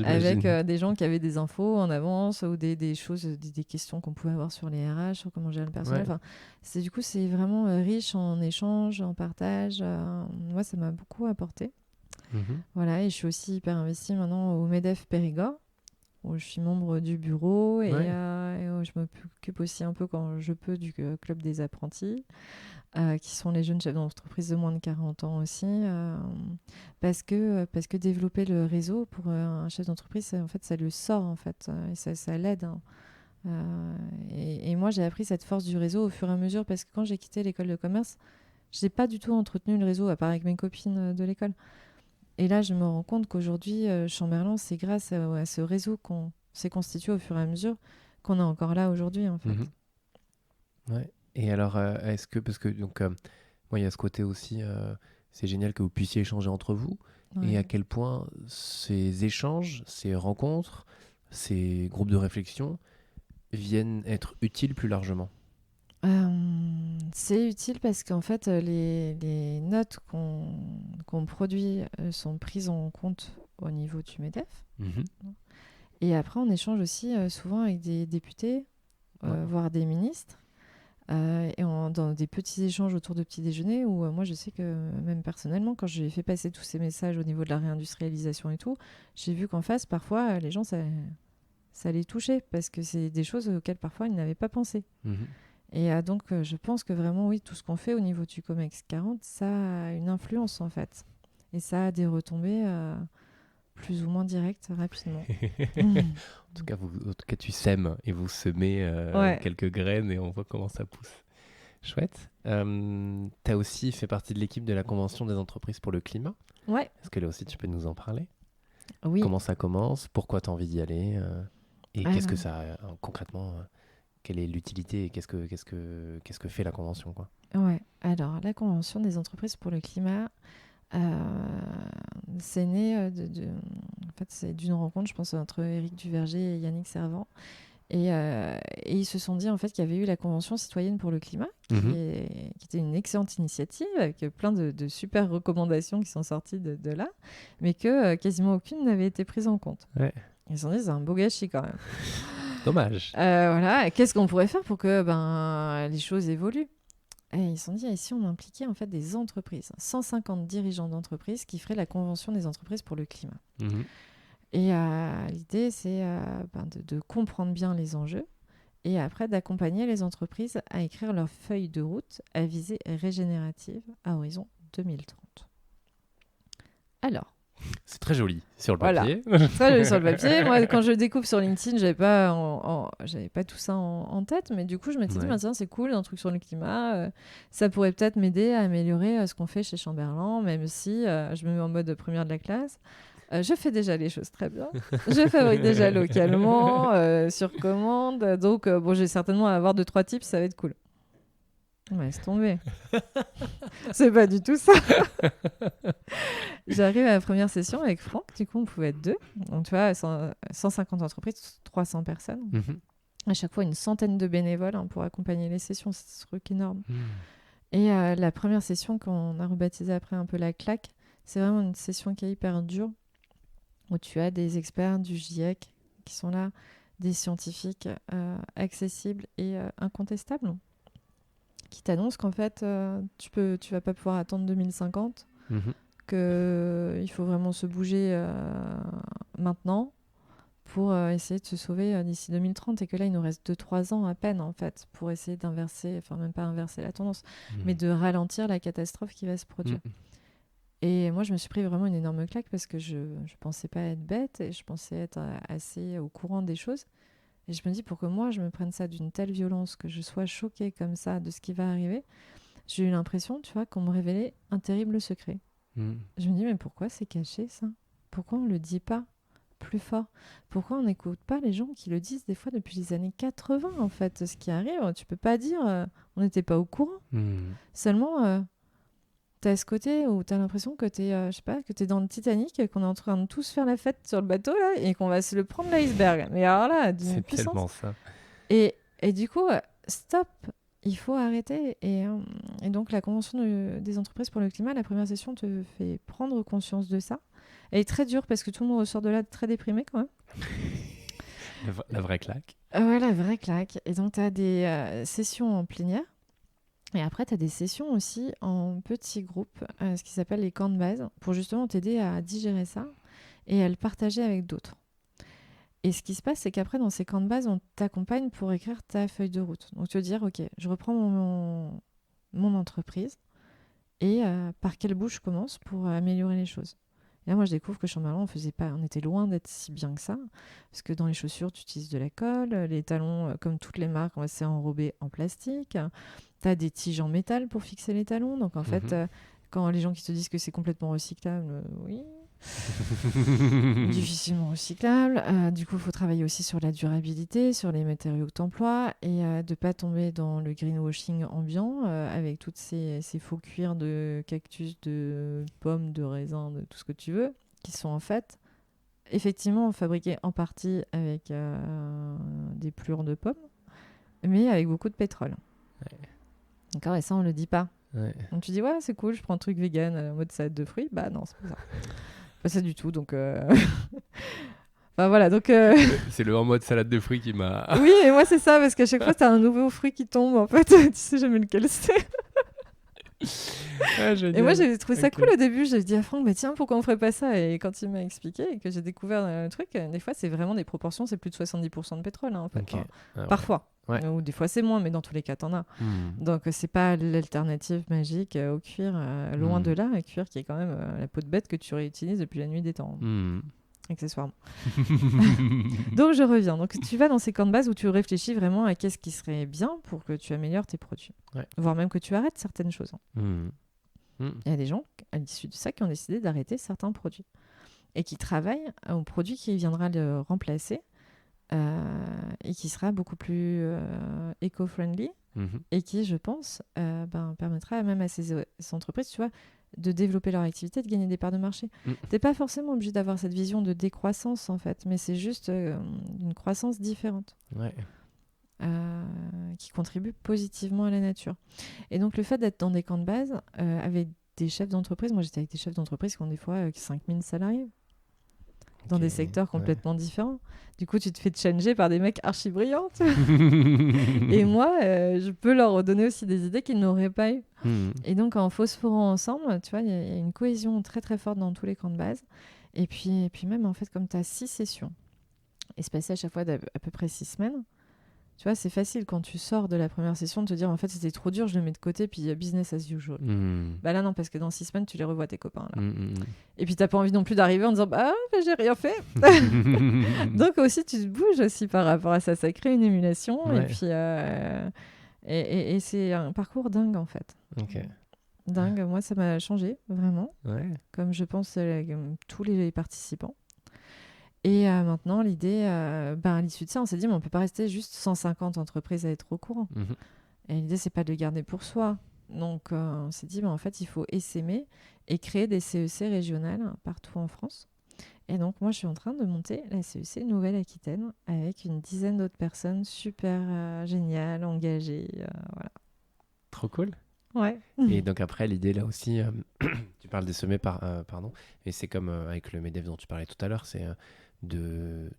Avec des gens qui avaient des infos en avance ou des choses, des questions qu'on pouvait avoir sur les RH, sur comment gérer le personnel. Ouais. Enfin, du coup, c'est vraiment riche en échanges, en partage. Moi, ça m'a beaucoup apporté. Voilà, et je suis aussi hyper investie maintenant au MEDEF Périgord, où je suis membre du bureau et où je m'occupe aussi un peu quand je peux du club des apprentis, qui sont les jeunes chefs d'entreprise de moins de 40 ans aussi, parce que développer le réseau pour un chef d'entreprise, en fait, ça le sort, en fait, et ça l'aide. Et moi, j'ai appris cette force du réseau au fur et à mesure, parce que quand j'ai quitté l'école de commerce, je n'ai pas du tout entretenu le réseau, à part avec mes copines de l'école. Et là, je me rends compte qu'aujourd'hui, Chamberlain, c'est grâce à ce réseau qu'on s'est constitué au fur et à mesure qu'on est encore là aujourd'hui, en fait. Ouais. Et alors, est-ce que, parce que donc, moi, il y a ce côté aussi, c'est génial que vous puissiez échanger entre vous, et à quel point ces échanges, ces rencontres, ces groupes de réflexion viennent être utiles plus largement. C'est utile parce qu'en fait, les notes qu'on produit sont prises en compte au niveau du MEDEF. Et après, on échange aussi souvent avec des députés voir des ministres. Dans des petits échanges autour de petits déjeuners où moi je sais que même personnellement quand j'ai fait passer tous ces messages au niveau de la réindustrialisation et tout, j'ai vu qu'en face parfois les gens ça les touchait parce que c'est des choses auxquelles parfois ils n'avaient pas pensé. Et donc je pense que vraiment oui, tout ce qu'on fait au niveau du COMEX 40 ça a une influence en fait et ça a des retombées plus ou moins directes rapidement. En tout cas, tu sèmes et vous semez quelques graines et on voit comment ça pousse. Chouette. Tu as aussi fait partie de l'équipe de la Convention des entreprises pour le climat. Ouais. Est-ce que là aussi tu peux nous en parler ? Oui. Comment ça commence ? Pourquoi tu as envie d'y aller ? Et qu'est-ce que ça concrètement quelle est l'utilité et qu'est-ce que fait la convention quoi ? Ouais. Alors la Convention des entreprises pour le climat, c'est né en fait, c'est d'une rencontre, je pense, entre Éric Duverger et Yannick Servant. Et ils se sont dit en fait qu'il y avait eu la Convention citoyenne pour le climat, qui était une excellente initiative, avec plein de super recommandations qui sont sorties de là, mais que quasiment aucune n'avait été prise en compte. Ouais. Ils se sont dit, c'est un beau gâchis quand même. Dommage. Voilà, qu'est-ce qu'on pourrait faire pour que les choses évoluent ? Et ils se sont dit, et si on impliquait en fait des entreprises, 150 dirigeants d'entreprises qui feraient la Convention des entreprises pour le climat. Et l'idée, c'est de comprendre bien les enjeux et après d'accompagner les entreprises à écrire leur feuille de route à visée régénérative à horizon 2030. Alors. C'est très joli sur le papier. Très joli sur le papier. Moi, quand je le découvre sur LinkedIn, j'avais pas tout ça en tête, mais du coup, je m'étais dit, tiens, c'est cool, un truc sur le climat. Ça pourrait peut-être m'aider à améliorer ce qu'on fait chez Chamberlain, même si je me mets en mode première de la classe. Je fais déjà les choses très bien. Je fabrique déjà localement, sur commande. Donc, j'ai certainement à avoir 2-3 tips, ça va être cool. Mais laisse tomber. C'est pas du tout ça. J'arrive à la première session avec Franck. Du coup, on pouvait être 2. Donc, tu vois, 150 entreprises, 300 personnes. À chaque fois, une centaine de bénévoles pour accompagner les sessions. C'est un truc énorme. Et la première session qu'on a rebaptisée après un peu la claque, c'est vraiment une session qui est hyper dure, où tu as des experts du GIEC qui sont là, des scientifiques accessibles et incontestables, qui t'annoncent qu'en fait, tu vas pas pouvoir attendre 2050, qu'il faut vraiment se bouger maintenant pour essayer de se sauver d'ici 2030, et que là, il nous reste 2-3 ans à peine, en fait, pour essayer d'inverser, enfin même pas inverser la tendance, mais de ralentir la catastrophe qui va se produire. Et moi, je me suis pris vraiment une énorme claque parce que je pensais pas être bête et je pensais être assez au courant des choses. Et je me dis, pour que moi, je me prenne ça d'une telle violence, que je sois choquée comme ça de ce qui va arriver, j'ai eu l'impression, tu vois, qu'on me révélait un terrible secret. Je me dis, mais pourquoi c'est caché, ça ? Pourquoi on le dit pas plus fort ? Pourquoi on n'écoute pas les gens qui le disent des fois depuis les années 80, en fait ? Ce qui arrive, tu peux pas dire, on n'était pas au courant. Seulement... t'as ce côté où t'as l'impression que t'es dans le Titanic, qu'on est en train de tous faire la fête sur le bateau là, et qu'on va se le prendre l'iceberg. Mais alors là, d'une puissance. C'est tellement ça. Et du coup, stop, il faut arrêter. Et donc la Convention des entreprises pour le climat, la première session te fait prendre conscience de ça. Elle est très dure parce que tout le monde ressort de là très déprimé quand même. La vraie claque. Ouais, la vraie claque. Et donc t'as des sessions en plénière. Et après, tu as des sessions aussi en petits groupes, ce qui s'appelle les camps de base, pour justement t'aider à digérer ça et à le partager avec d'autres. Et ce qui se passe, c'est qu'après, dans ces camps de base, on t'accompagne pour écrire ta feuille de route. Donc, tu vas dire, OK, je reprends mon entreprise et par quel bout je commence pour améliorer les choses. Et là, moi, je découvre que Chamberlain, on était loin d'être si bien que ça, parce que dans les chaussures, tu utilises de la colle, les talons, comme toutes les marques, c'est enrobé en plastique. T'as des tiges en métal pour fixer les talons. Donc, en fait, quand les gens qui te disent que c'est complètement recyclable, oui. Difficilement recyclable. Du coup, il faut travailler aussi sur la durabilité, sur les matériaux que tu emploies et de ne pas tomber dans le greenwashing ambiant avec toutes ces faux cuirs de cactus, de pommes, de raisins, de tout ce que tu veux, qui sont en fait effectivement fabriqués en partie avec des plures de pommes, mais avec beaucoup de pétrole. Ouais. D'accord, et ça, on le dit pas. Ouais. Donc tu dis, ouais, c'est cool, je prends un truc vegan en mode salade de fruits. Bah non, c'est pas ça. Pas ça du tout, donc... Enfin Enfin voilà, donc... C'est le en mode salade de fruits qui m'a... Oui, et moi c'est ça, parce qu'à chaque fois, t'as un nouveau fruit qui tombe, en fait. Tu sais jamais lequel c'est. Et moi, j'ai trouvé ça cool au début. J'ai dit à Franck, mais tiens, pourquoi on ferait pas ça? Et quand il m'a expliqué et que j'ai découvert le truc, des fois, c'est vraiment des proportions, c'est plus de 70% de pétrole, hein, en fait. Enfin, parfois. Ouais. Ou des fois, c'est moins, mais dans tous les cas, t'en as. Donc, c'est pas l'alternative magique au cuir, loin de là. Le cuir qui est quand même la peau de bête que tu réutilises depuis la nuit des temps. Accessoirement. Donc, je reviens. Donc, tu vas dans ces camps de base où tu réfléchis vraiment à qu'est-ce qui serait bien pour que tu améliores tes produits. Voire même que tu arrêtes certaines choses. Il y a des gens, à l'issue de ça, qui ont décidé d'arrêter certains produits et qui travaillent au produit qui viendra le remplacer et qui sera beaucoup plus éco-friendly et qui, je pense, permettra même à ces entreprises, tu vois, de développer leur activité, de gagner des parts de marché. T'es pas forcément obligé d'avoir cette vision de décroissance, en fait, mais c'est juste une croissance différente. Qui contribue positivement à la nature. Et donc, le fait d'être dans des camps de base avec des chefs d'entreprise, moi j'étais avec des chefs d'entreprise qui ont des fois 5000 salariés dans des secteurs complètement différents. Du coup, tu te fais challenger par des mecs archi brillants. Et moi, je peux leur donner aussi des idées qu'ils n'auraient pas eues. Et donc, en phosphorant ensemble, tu vois, il y a une cohésion très très forte dans tous les camps de base. Et puis même, en fait, comme tu as 6 sessions, espacées à chaque fois d'à peu près 6 semaines, tu vois, c'est facile quand tu sors de la première session de te dire en fait c'était trop dur, je le mets de côté, puis business as usual. Bah là non, parce que dans 6 semaines tu les revois tes copains là. Et puis t'as pas envie non plus d'arriver en disant bah j'ai rien fait. Donc aussi tu te bouges aussi par rapport à ça, ça crée une émulation et puis et c'est un parcours dingue en fait. Dingue, moi ça m'a changé vraiment, comme je pense tous les participants. Et maintenant, l'idée, à l'issue de ça, on s'est dit, mais on ne peut pas rester juste 150 entreprises à être au courant. Et l'idée, c'est pas de le garder pour soi. Donc, on s'est dit, en fait, il faut essaimer et créer des CEC régionales partout en France. Et donc, moi, je suis en train de monter la CEC Nouvelle-Aquitaine avec une dizaine d'autres personnes super géniales, engagées. Voilà. Trop cool. Ouais. Et donc après, l'idée là aussi, tu parles des sommets, pardon, et c'est comme avec le MEDEF dont tu parlais tout à l'heure, c'est de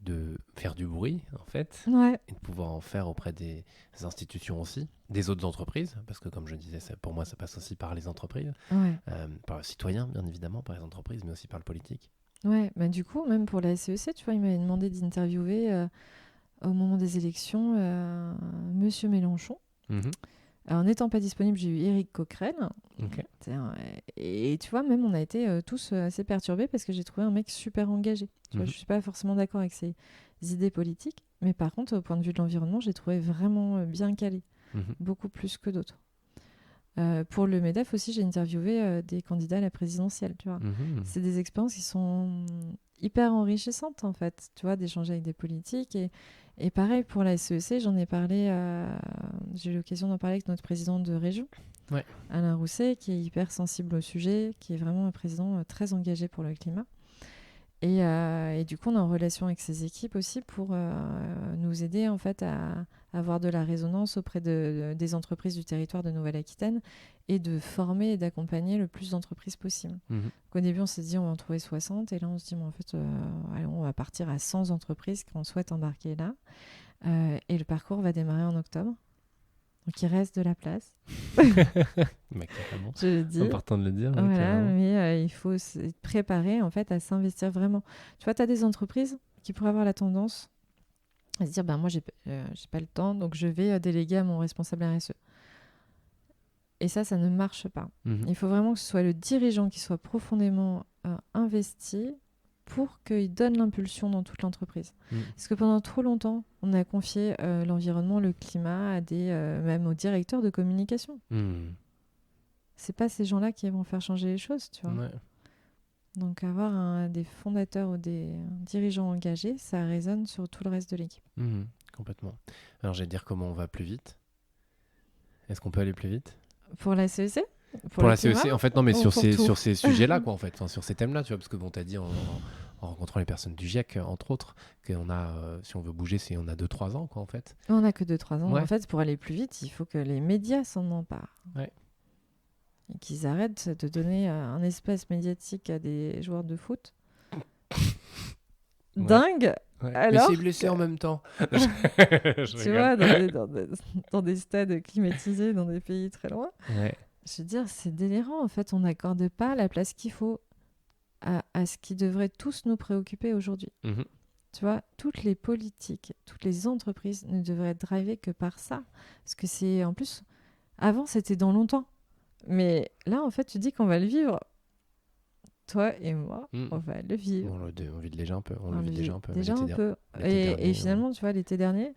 faire du bruit en fait, et de pouvoir en faire auprès des institutions aussi, des autres entreprises, parce que comme je disais, pour moi ça passe aussi par les entreprises, par les citoyens bien évidemment, par les entreprises, mais aussi par le politique. Ouais, bah du coup, même pour la SEC, tu vois, il m'avait demandé d'interviewer au moment des élections Monsieur Mélenchon. Alors, n'étant pas disponible, j'ai eu Éric Coquerel. Et tu vois, même on a été tous assez perturbés parce que j'ai trouvé un mec super engagé. Tu vois, je ne suis pas forcément d'accord avec ses idées politiques, mais par contre, au point de vue de l'environnement, j'ai trouvé vraiment bien calé, beaucoup plus que d'autres. Pour le MEDEF aussi, j'ai interviewé des candidats à la présidentielle. Tu vois. C'est des expériences qui sont hyper enrichissantes, en fait, tu vois, d'échanger avec des politiques. Et pareil, pour la SEC, j'en ai parlé, j'ai eu l'occasion d'en parler avec notre président de région, Alain Rousset, qui est hyper sensible au sujet, qui est vraiment un président très engagé pour le climat. Et du coup, on est en relation avec ses équipes aussi pour nous aider en fait à avoir de la résonance auprès des entreprises du territoire de Nouvelle-Aquitaine et de former et d'accompagner le plus d'entreprises possible. Au début, on s'est dit on va en trouver 60 et là, on se dit mais en fait, allez, on va partir à 100 entreprises qu'on souhaite embarquer là. Et le parcours va démarrer en octobre. Donc, il reste de la place. Je le dis. Important de le dire. Voilà, mais il faut se préparer en fait, à s'investir vraiment. Tu vois, tu as des entreprises qui pourraient avoir la tendance à se dire moi, j'ai pas le temps, donc je vais déléguer à mon responsable RSE. Et ça ne marche pas. Il faut vraiment que ce soit le dirigeant qui soit profondément investi pour qu'il donne l'impulsion dans toute l'entreprise. Parce que pendant trop longtemps, on a confié l'environnement, le climat à même aux directeurs de communication. C'est pas ces gens-là qui vont faire changer les choses, tu vois. Donc avoir des fondateurs ou des dirigeants engagés, ça résonne sur tout le reste de l'équipe. Complètement. Alors j'allais dire comment on va plus vite. Est-ce qu'on peut aller plus vite ? Pour la CEC ? Pour la CEC, en fait, non, mais sur ces sujets-là, quoi, en fait, sur ces thèmes-là, tu vois, parce que bon, t'as dit en rencontrant les personnes du GIEC, entre autres, qu'on a, si on veut bouger, on a 2-3 ans, quoi, en fait. On n'a que 2-3 ans. En fait, pour aller plus vite, il faut que les médias s'en emparent. Et qu'ils arrêtent de donner un espace médiatique à des joueurs de foot. Dingue. Ouais. Mais Alors c'est blessé en même temps. tu vois, dans des stades climatisés, dans des pays très loin. Ouais. Je veux dire, c'est délirant. En fait, on n'accorde pas la place qu'il faut à ce qui devrait tous nous préoccuper aujourd'hui. Mhm. Tu vois, toutes les politiques, toutes les entreprises ne devraient être drivées que par ça. Parce que c'est, en plus, avant, c'était dans longtemps. Mais là, en fait, tu dis qu'on va le vivre. Toi et moi, on va le vivre. On vit déjà un peu. On le On vit le déjà vit un peu. déjà un peu. L'été dernier, Et finalement, tu vois, l'été dernier,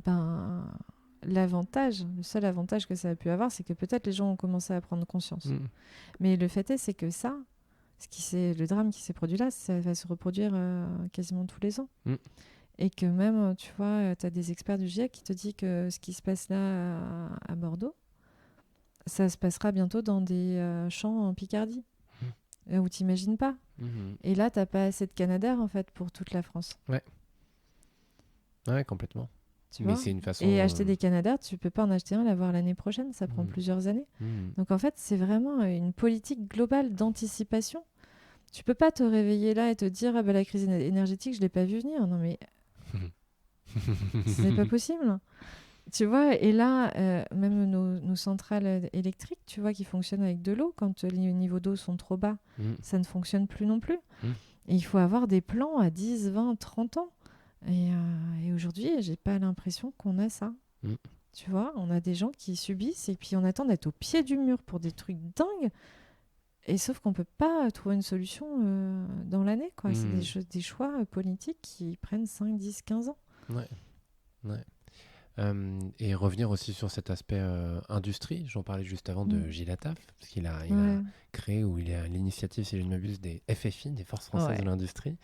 ben, le seul avantage que ça a pu avoir, c'est que peut-être les gens ont commencé à prendre conscience. Mais le fait est, c'est que ça, le drame qui s'est produit là, ça va se reproduire quasiment tous les ans. Et que même, tu vois, tu as des experts du GIEC qui te disent que ce qui se passe là à Bordeaux, ça se passera bientôt dans des champs en Picardie, où tu n'imagines pas. Et là, tu n'as pas assez de Canadair, en fait, pour toute la France. Ouais, complètement. Mais c'est une façon... Et acheter des Canadair, tu peux pas en acheter un, l'avoir l'année prochaine, ça prend plusieurs années. Donc en fait, c'est vraiment une politique globale d'anticipation. Tu peux pas te réveiller là et te dire, ah bah la crise énergétique, je l'ai pas vu venir. Non mais ce n'est pas possible. Tu vois, et là, même nos centrales électriques, tu vois, qui fonctionnent avec de l'eau, quand les niveaux d'eau sont trop bas, ça ne fonctionne plus non plus. Et il faut avoir des plans à 10, 20, 30 ans. Et aujourd'hui, j'ai pas l'impression qu'on a ça. Tu vois, on a des gens qui subissent et puis on attend d'être au pied du mur pour des trucs dingues. Et sauf qu'on peut pas trouver une solution dans l'année, quoi. C'est des choix politiques qui prennent 5, 10, 15 ans. Ouais. Et revenir aussi sur cet aspect industrie. J'en parlais juste avant de Gilles Attaf, parce qu'il a créé, ou il est à l'initiative, si je ne m'abuse, des FFI, des Forces Françaises de l'Industrie.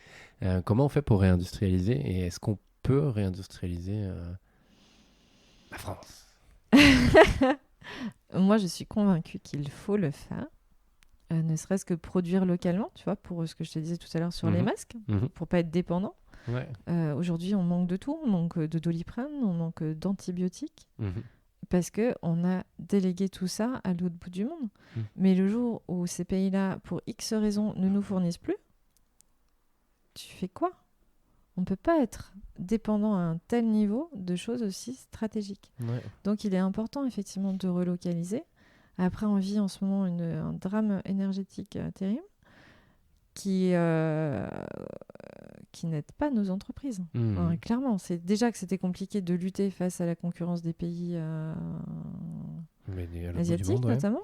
Comment on fait pour réindustrialiser, et est-ce qu'on peut réindustrialiser la France? Moi, je suis convaincue qu'il faut le faire. Ne serait-ce que produire localement, tu vois, pour ce que je te disais tout à l'heure sur les masques, pour pas être dépendant. Aujourd'hui, on manque de tout. On manque de Doliprane, on manque d'antibiotiques, parce qu'on a délégué tout ça à l'autre bout du monde. Mais le jour où ces pays-là, pour X raisons, ne nous fournissent plus, tu fais quoi? On ne peut pas être dépendant à un tel niveau de choses aussi stratégiques. Donc, il est important, effectivement, de relocaliser. Après, on vit en ce moment un drame énergétique terrible qui n'aide pas nos entreprises. Enfin, clairement, c'est déjà que c'était compliqué de lutter face à la concurrence des pays asiatiques, notamment.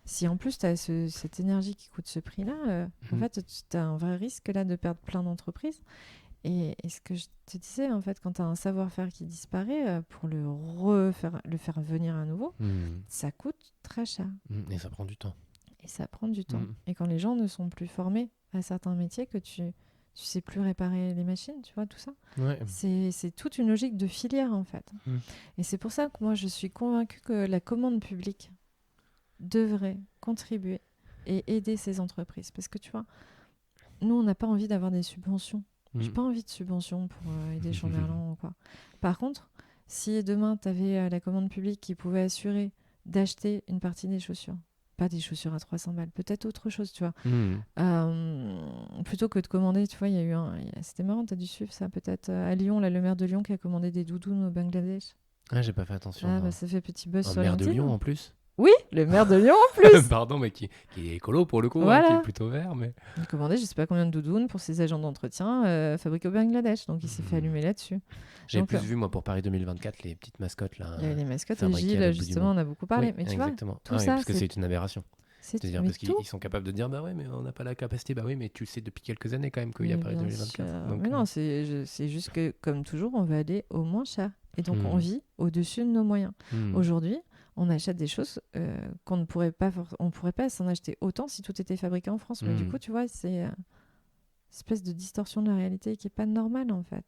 Si en plus tu as cette énergie qui coûte ce prix-là, en fait, tu as un vrai risque là de perdre plein d'entreprises. Et ce que je te disais, en fait, quand tu as un savoir-faire qui disparaît, pour le faire venir à nouveau, ça coûte très cher. Et ça prend du temps. Et quand les gens ne sont plus formés à certains métiers, que tu sais plus réparer les machines, tu vois, tout ça. C'est toute une logique de filière, en fait. Et c'est pour ça que moi, je suis convaincue que la commande publique devrait contribuer et aider ces entreprises. Parce que, tu vois, nous, on n'a pas envie d'avoir des subventions. J'ai pas envie de subventions pour aider Chamberlain ou quoi. Par contre, si demain, tu avais la commande publique qui pouvait assurer d'acheter une partie des chaussures, pas des chaussures à 300 balles, peut-être autre chose, tu vois. Plutôt que de commander, tu vois, il y a eu c'était marrant, tu as dû suivre ça, peut-être à Lyon, là, le maire de Lyon qui a commandé des doudounes au Bangladesh. Ah, j'ai pas fait attention. Ça fait petit buzz sur le maire LinkedIn. de Lyon en plus. Oui, le maire de Lyon en plus. Pardon, mais qui est écolo pour le coup, voilà. Qui est plutôt vert. Mais... Il a commandé je sais pas combien de doudounes pour ses agents d'entretien fabriqués au Bangladesh. Donc il s'est fait allumer là-dessus. J'ai plus vu, moi, pour Paris 2024, les petites mascottes là. Il y a les mascottes et Gilles, justement, on a beaucoup parlé. Mais tu exactement. vois, tout ça, parce que c'est une aberration. C'est-à-dire parce qu'ils sont capables de dire bah ouais, mais on n'a pas la capacité. Bah oui, mais tu sais depuis quelques années quand même qu'il y a Paris 2024. Donc, mais non, c'est juste que, comme toujours, on va aller au moins cher. Et donc on vit au-dessus de nos moyens. Aujourd'hui, on achète des choses qu'on ne pourrait pas, on pourrait pas s'en acheter autant si tout était fabriqué en France. Mais du coup, tu vois, c'est une espèce de distorsion de la réalité qui est pas normale en fait.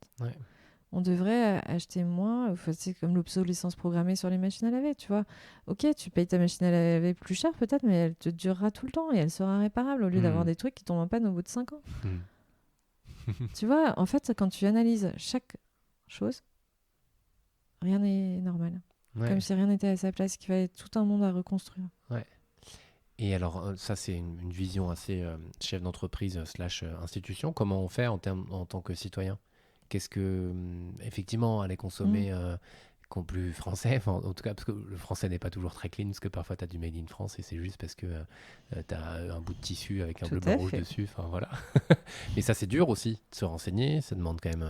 On devrait acheter moins. C'est comme l'obsolescence programmée sur les machines à laver, tu vois. Ok, tu payes ta machine à laver plus cher peut-être, mais elle te durera tout le temps et elle sera réparable au lieu d'avoir des trucs qui tombent en panne au bout de 5 ans. Tu vois, en fait, quand tu analyses chaque chose, rien n'est normal. Comme si rien n'était à sa place, qu'il fallait tout un monde à reconstruire. Et alors, ça, c'est une vision assez chef d'entreprise / institution. Comment on fait en tant que citoyen qu'est-ce que, effectivement, aller consommer plus français, enfin, en tout cas, parce que le français n'est pas toujours très clean, parce que parfois tu as du made in France et c'est juste parce que tu as un bout de tissu avec un bleu, blanc, rouge dessus, enfin voilà. Mais ça, c'est dur aussi de se renseigner, ça demande quand même.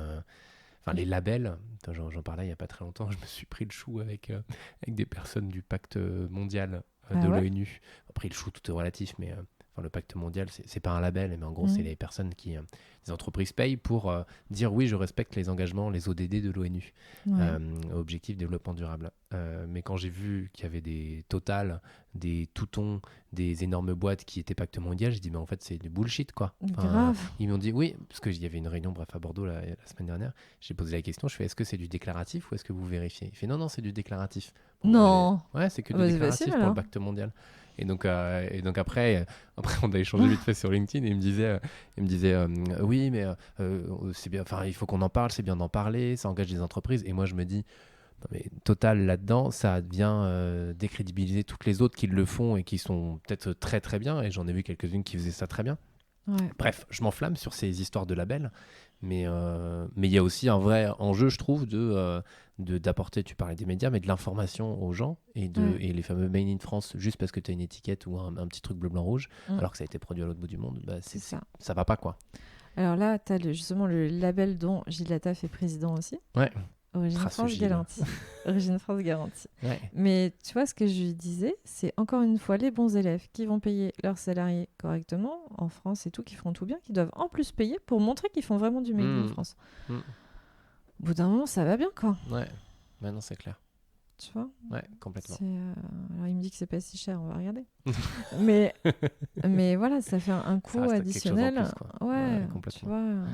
Enfin, les labels, j'en parlais il n'y a pas très longtemps, je me suis pris le chou avec des personnes du pacte mondial de l'ONU. Après, le chou, tout est relatif, mais le pacte mondial, c'est pas un label, mais en gros, c'est les personnes qui, les entreprises payent pour dire oui, je respecte les engagements, les ODD de l'ONU, Objectifs Développement Durable. Mais quand j'ai vu qu'il y avait des Total, des Toutons, des énormes boîtes qui étaient pacte mondial, j'ai dit mais en fait c'est du bullshit quoi. Grave. Ils m'ont dit oui, parce qu'il y avait une réunion à Bordeaux la semaine dernière, j'ai posé la question, je fais est-ce que c'est du déclaratif ou est-ce que vous vérifiez? Il fait non, c'est du déclaratif. Bon, non. Ouais, c'est que du déclaratif pour le pacte mondial. Et donc après on a échangé vite fait sur LinkedIn et il me disait oui mais c'est bien, enfin il faut qu'on en parle, c'est bien d'en parler, ça engage les entreprises. Et moi je me dis non, mais Total là-dedans, ça vient décrédibiliser toutes les autres qui le font et qui sont peut-être très très bien, et j'en ai vu quelques-unes qui faisaient ça très bien. Bref, je m'enflamme sur ces histoires de labels, mais il y a aussi un vrai enjeu, je trouve, d'apporter, tu parlais des médias, mais de l'information aux gens, et les fameux Made in France, juste parce que tu as une étiquette ou un petit truc bleu, blanc, rouge, alors que ça a été produit à l'autre bout du monde, bah, ça va pas quoi. Alors là, tu as justement le label dont Gilles Latta fait président aussi. Ouais. Origine France garantie. Origine France garantie. Ouais. Mais tu vois, ce que je lui disais, c'est encore une fois les bons élèves qui vont payer leurs salariés correctement en France et tout, qui feront tout bien, qui doivent en plus payer pour montrer qu'ils font vraiment du Made in France. Au bout d'un moment, ça va bien, quoi. Ouais, maintenant c'est clair. Tu vois ? Ouais, complètement. Alors il me dit que c'est pas si cher, on va regarder. mais voilà, ça fait un coût additionnel. Quelque chose en plus, ouais, complètement. Tu vois,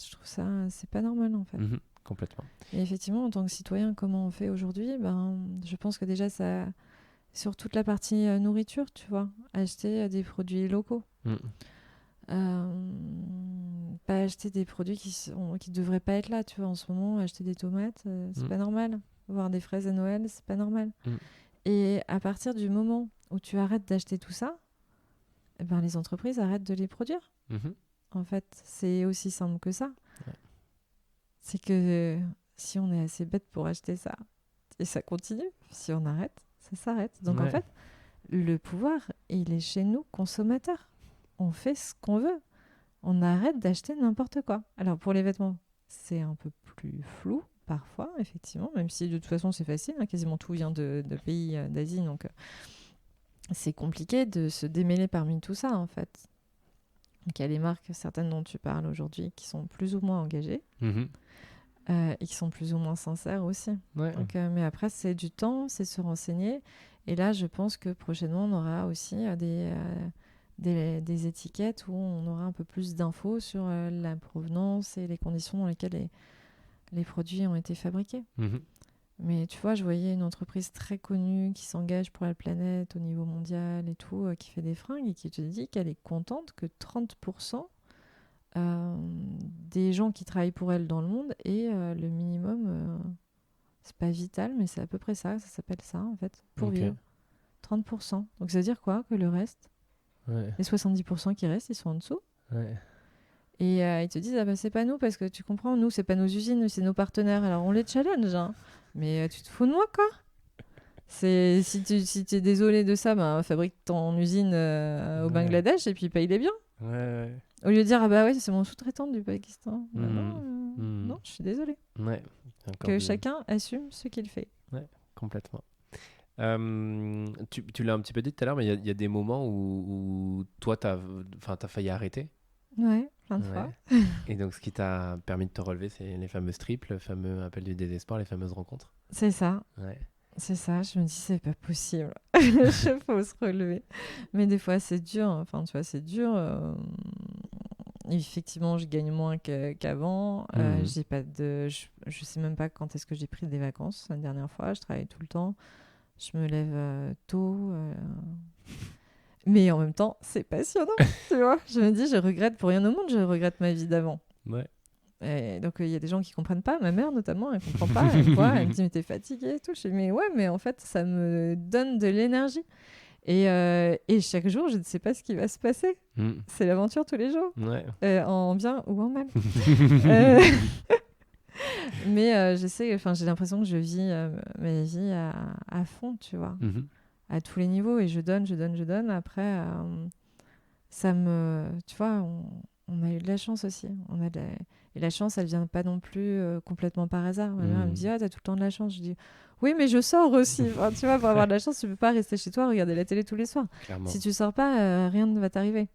je trouve ça, c'est pas normal en fait. Complètement. Et effectivement, en tant que citoyen, comment on fait aujourd'hui ? Je pense que déjà, ça, sur toute la partie nourriture, tu vois, acheter des produits locaux. Pas acheter des produits qui devraient pas être là, tu vois. En ce moment, acheter des tomates, c'est pas normal. Voir des fraises à Noël, c'est pas normal. Et à partir du moment où tu arrêtes d'acheter tout ça, les entreprises arrêtent de les produire. En fait, c'est aussi simple que ça. C'est que si on est assez bête pour acheter ça, et ça continue, si on arrête, ça s'arrête. Donc en fait, le pouvoir, il est chez nous, consommateurs. On fait ce qu'on veut. On arrête d'acheter n'importe quoi. Alors pour les vêtements, c'est un peu plus flou parfois, effectivement, même si de toute façon c'est facile, hein, quasiment tout vient de pays d'Asie, donc c'est compliqué de se démêler parmi tout ça en fait. Donc il y a les marques, certaines dont tu parles aujourd'hui, qui sont plus ou moins engagées. Et qui sont plus ou moins sincères aussi. Donc, mais après, c'est du temps, c'est se renseigner. Et là, je pense que prochainement, on aura aussi des étiquettes où on aura un peu plus d'infos sur la provenance et les conditions dans lesquelles les produits ont été fabriqués. Mais tu vois, je voyais une entreprise très connue qui s'engage pour la planète au niveau mondial et tout, qui fait des fringues et qui te dit qu'elle est contente que 30% des gens qui travaillent pour elle dans le monde et le minimum, c'est pas vital, mais c'est à peu près ça s'appelle ça en fait, pour vivre. 30%. Donc ça veut dire quoi ? Que le reste, les 70% qui restent, ils sont en dessous. Et ils te disent, c'est pas nous, parce que tu comprends, nous, c'est pas nos usines, c'est nos partenaires. Alors on les challenge, hein. Mais tu te fous de moi, quoi. Si tu es désolé de ça, fabrique ton usine au Bangladesh et puis paye-les bien. Au lieu de dire, c'est mon sous-traitant du Pakistan. Non, je suis désolée. Que chacun assume ce qu'il fait. Complètement. Tu l'as un petit peu dit tout à l'heure, mais il y a des moments où toi, t'as failli arrêter. Ouais, plein de fois. Et donc, ce qui t'a permis de te relever, c'est les fameuses triples, le fameux appel du désespoir, les fameuses rencontres. C'est ça. C'est ça, je me dis, c'est pas possible. Il faut se relever. Mais des fois, c'est dur. Enfin, tu vois, c'est dur. Effectivement, je gagne moins qu'avant. J'ai pas je sais même pas quand est-ce que j'ai pris des vacances la dernière fois. Je travaille tout le temps. Je me lève tôt. Mais en même temps, c'est passionnant. Tu vois, je me dis, je regrette pour rien au monde. Je regrette ma vie d'avant. Et donc, il y a des gens qui comprennent pas. Ma mère, notamment, elle comprend pas. Elle me dit, mais t'es fatiguée et tout. Je dis, mais en fait, ça me donne de l'énergie. Et chaque jour, je ne sais pas ce qui va se passer. C'est l'aventure tous les jours. En bien ou en mal. Mais j'ai l'impression que je vis ma vie à fond, tu vois, à tous les niveaux. Et je donne. Après, tu vois, on a eu de la chance aussi. Et la chance, elle vient pas non plus complètement par hasard. Ma mère elle me dit, ah, t'as tout le temps de la chance. Je dis, oui, mais je sors aussi. Enfin, tu vois, pour avoir de la chance, tu peux pas rester chez toi, regarder la télé tous les soirs. Clairement. Si tu sors pas, rien ne va t'arriver.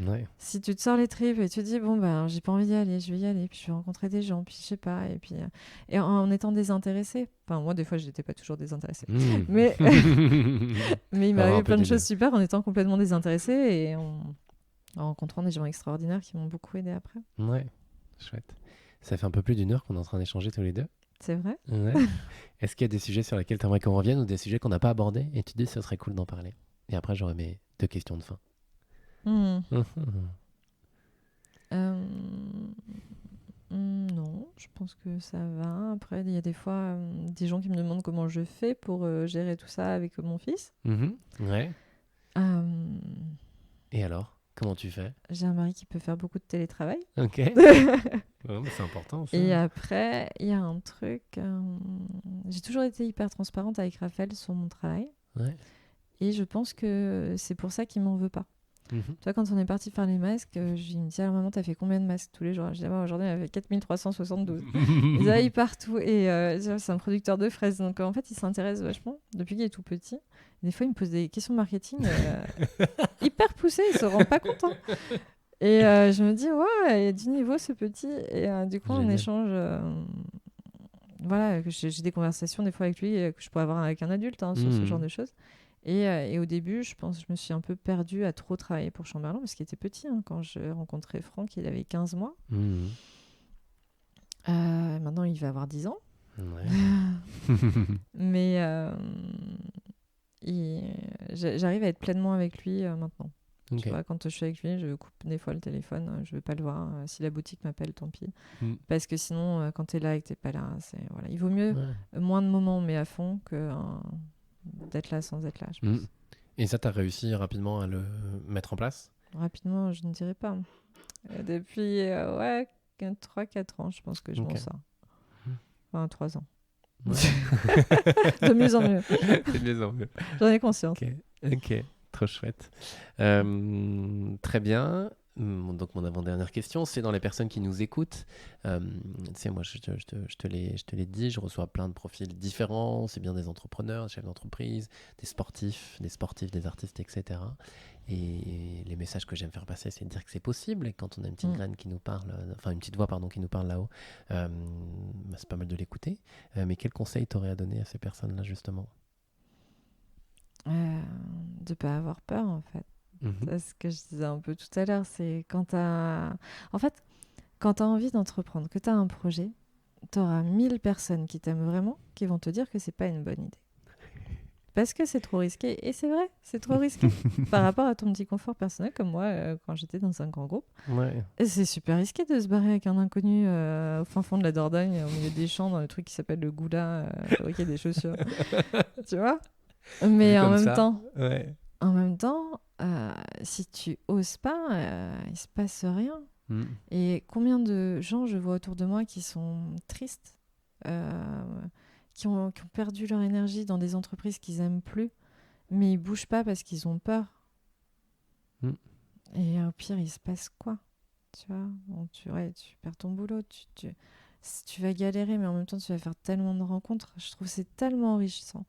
Ouais. Si tu te sors les tripes et tu te dis, bon, ben, j'ai pas envie d'y aller, je vais y aller, puis je vais rencontrer des gens, puis je sais pas. Et en étant désintéressée. Enfin, moi, des fois, je n'étais pas toujours désintéressée. Mais il m'est arrivé plein de choses super en étant complètement désintéressée et en rencontrant des gens extraordinaires qui m'ont beaucoup aidé après. Ouais, chouette. Ça fait un peu plus d'une heure qu'on est en train d'échanger tous les deux. C'est vrai. Ouais. Est-ce qu'il y a des sujets sur lesquels tu aimerais qu'on revienne ou des sujets qu'on n'a pas abordés et tu te dis ce serait cool d'en parler? Et après, j'aurai mes 2 questions de fin. Non, je pense que ça va. Après, il y a des fois des gens qui me demandent comment je fais pour gérer tout ça avec mon fils. Ouais. Et alors, comment tu fais? J'ai un mari qui peut faire beaucoup de télétravail. Ok. Ouais, mais c'est important ça. Et après, il y a un truc. J'ai toujours été hyper transparente avec Raphaël sur mon travail. Ouais. Et je pense que c'est pour ça qu'il m'en veut pas. Tu vois, quand on est parti faire les masques, il me dit, alors maman, t'as fait combien de masques tous les jours? Je dis, aujourd'hui, on a fait 4372. Il aille partout. Et c'est un producteur de fraises. Donc en fait, il s'intéresse vachement depuis qu'il est tout petit. Des fois, il me pose des questions marketing hyper poussées. Il se rend pas compte. Et je me dis, ouais, il y a du niveau ce petit. Et du coup, on échange. Voilà, j'ai des conversations des fois avec lui que je pourrais avoir avec un adulte sur ce genre de choses. Et au début, je pense que je me suis un peu perdue à trop travailler pour Chamberlain parce qu'il était petit. Quand j'ai rencontré Franck, il avait 15 mois. Maintenant, il va avoir 10 ans. Ouais. Mais j'arrive à être pleinement avec lui maintenant. Okay. Tu vois, quand je suis avec lui, je coupe des fois le téléphone. Je ne veux pas le voir. Si la boutique m'appelle, tant pis. Parce que sinon, quand tu es là et que tu n'es pas là, voilà. Il vaut mieux moins de moments, mais à fond, que... d'être là sans être là, je pense. Et ça, tu as réussi rapidement à le mettre en place? Rapidement, je ne dirais pas. Depuis 3-4 ans, je pense que je m'en sors. Enfin, 3 ans. Ouais. De mieux en mieux. De mieux en mieux. J'en ai conscience. Ok, trop chouette. Très bien. Donc mon avant-dernière question, c'est dans les personnes qui nous écoutent. Tu sais, moi, je te l'ai dit, je reçois plein de profils différents. C'est bien des entrepreneurs, des chefs d'entreprise, des sportifs, des artistes, etc. Et les messages que j'aime faire passer, c'est de dire que c'est possible. Et quand on a une petite graine qui nous parle, une petne voix qui nous parle là-haut, c'est pas mal de l'écouter. Mais quel conseil t'aurais à donner à ces personnes-là, justement? De ne pas avoir peur, en fait. C'est ce que je disais un peu tout à l'heure, c'est quand tu as envie d'entreprendre, que tu as un projet, tu auras 1000 personnes qui t'aiment vraiment, qui vont te dire que c'est pas une bonne idée. Parce que c'est trop risqué. Et c'est vrai, c'est trop risqué par rapport à ton petit confort personnel, comme moi, quand j'étais dans un grand groupe. Ouais. Et c'est super risqué de se barrer avec un inconnu au fin fond de la Dordogne, au milieu des champs, dans le truc qui s'appelle le Goula, fabriquer des chaussures. Tu vois? Mais en même temps, si tu oses pas, il se passe rien. Et combien de gens je vois autour de moi qui sont tristes, qui ont perdu leur énergie dans des entreprises qu'ils aiment plus, mais ils bougent pas parce qu'ils ont peur. Et au pire, il se passe quoi? Tu vois, tu perds ton boulot, tu vas galérer, mais en même temps, tu vas faire tellement de rencontres. Je trouve que c'est tellement enrichissant.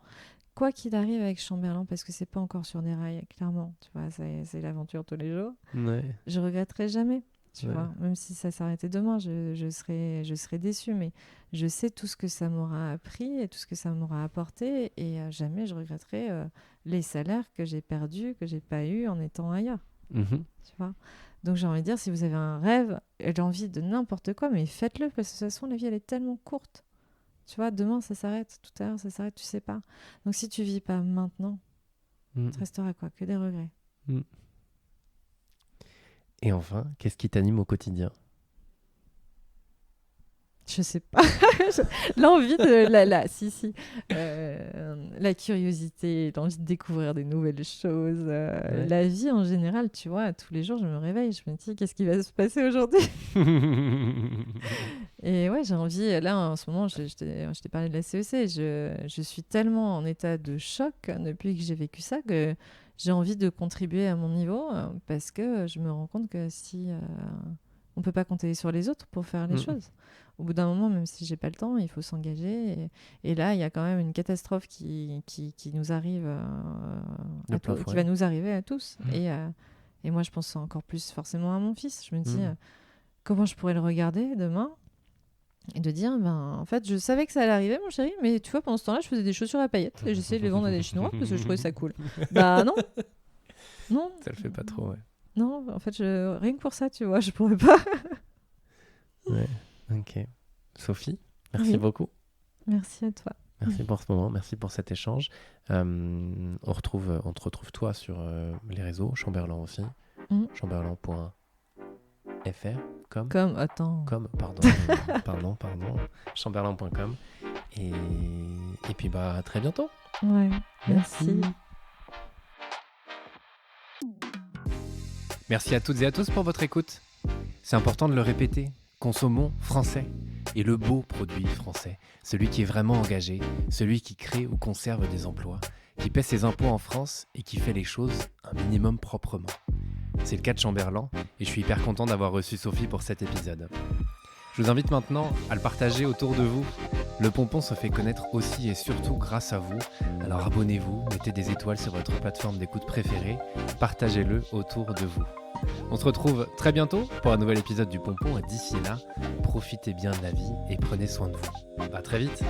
Quoi qu'il arrive avec Chamberlain, parce que c'est pas encore sur des rails, clairement, tu vois, c'est l'aventure tous les jours. Ouais. Je regretterai jamais, tu vois. Même si ça s'arrêtait demain, je serais déçue, mais je sais tout ce que ça m'aura appris et tout ce que ça m'aura apporté, et jamais je regretterai les salaires que j'ai perdus, que j'ai pas eu en étant ailleurs. Tu vois. Donc j'ai envie de dire, si vous avez un rêve et l'envie de n'importe quoi, mais faites-le, parce que de toute façon, la vie elle est tellement courte. Tu vois, demain, ça s'arrête. Tout à l'heure, ça s'arrête, tu sais pas. Donc, si tu vis pas maintenant, il te restera quoi? Que des regrets. Et enfin, qu'est-ce qui t'anime au quotidien? Je sais pas. L'envie de... la curiosité, l'envie de découvrir des nouvelles choses. La vie, en général, tu vois, tous les jours, je me réveille, je me dis, qu'est-ce qui va se passer aujourd'hui? Et ouais, j'ai envie, là en ce moment, je t'ai parlé de la CEC, je suis tellement en état de choc depuis que j'ai vécu ça que j'ai envie de contribuer à mon niveau parce que je me rends compte que si on peut pas compter sur les autres pour faire les choses. Au bout d'un moment, même si j'ai pas le temps, il faut s'engager. Et là, il y a quand même une catastrophe qui nous arrive, qui va nous arriver à tous. Et moi, je pense encore plus forcément à mon fils. Je me dis, comment je pourrais le regarder demain et de dire, en fait, je savais que ça allait arriver, mon chéri, mais tu vois, pendant ce temps-là, je faisais des chaussures à paillettes et j'essayais de les vendre à des Chinois parce que je trouvais ça cool. Bah non. Non. Ça le fait pas trop, ouais. Non, en fait, rien que pour ça, tu vois, je pourrais pas. Ouais, ok. Sophie, merci beaucoup. Merci à toi. Merci pour ce moment, merci pour cet échange. On te retrouve toi sur les réseaux, Chamberlain aussi, chamberlain.fr, chamberlain.com, et puis à très bientôt. Ouais, merci. Merci à toutes et à tous pour votre écoute. C'est important de le répéter, consommons français. Et le beau produit français, celui qui est vraiment engagé, celui qui crée ou conserve des emplois, qui paie ses impôts en France et qui fait les choses un minimum proprement. C'est le cas de Chamberlain et je suis hyper content d'avoir reçu Sophie pour cet épisode. Je vous invite maintenant à le partager autour de vous. Le Pompon se fait connaître aussi et surtout grâce à vous. Alors abonnez-vous, mettez des étoiles sur votre plateforme d'écoute préférée, partagez-le autour de vous. On se retrouve très bientôt pour un nouvel épisode du Pompon et d'ici là, profitez bien de la vie et prenez soin de vous. À très vite.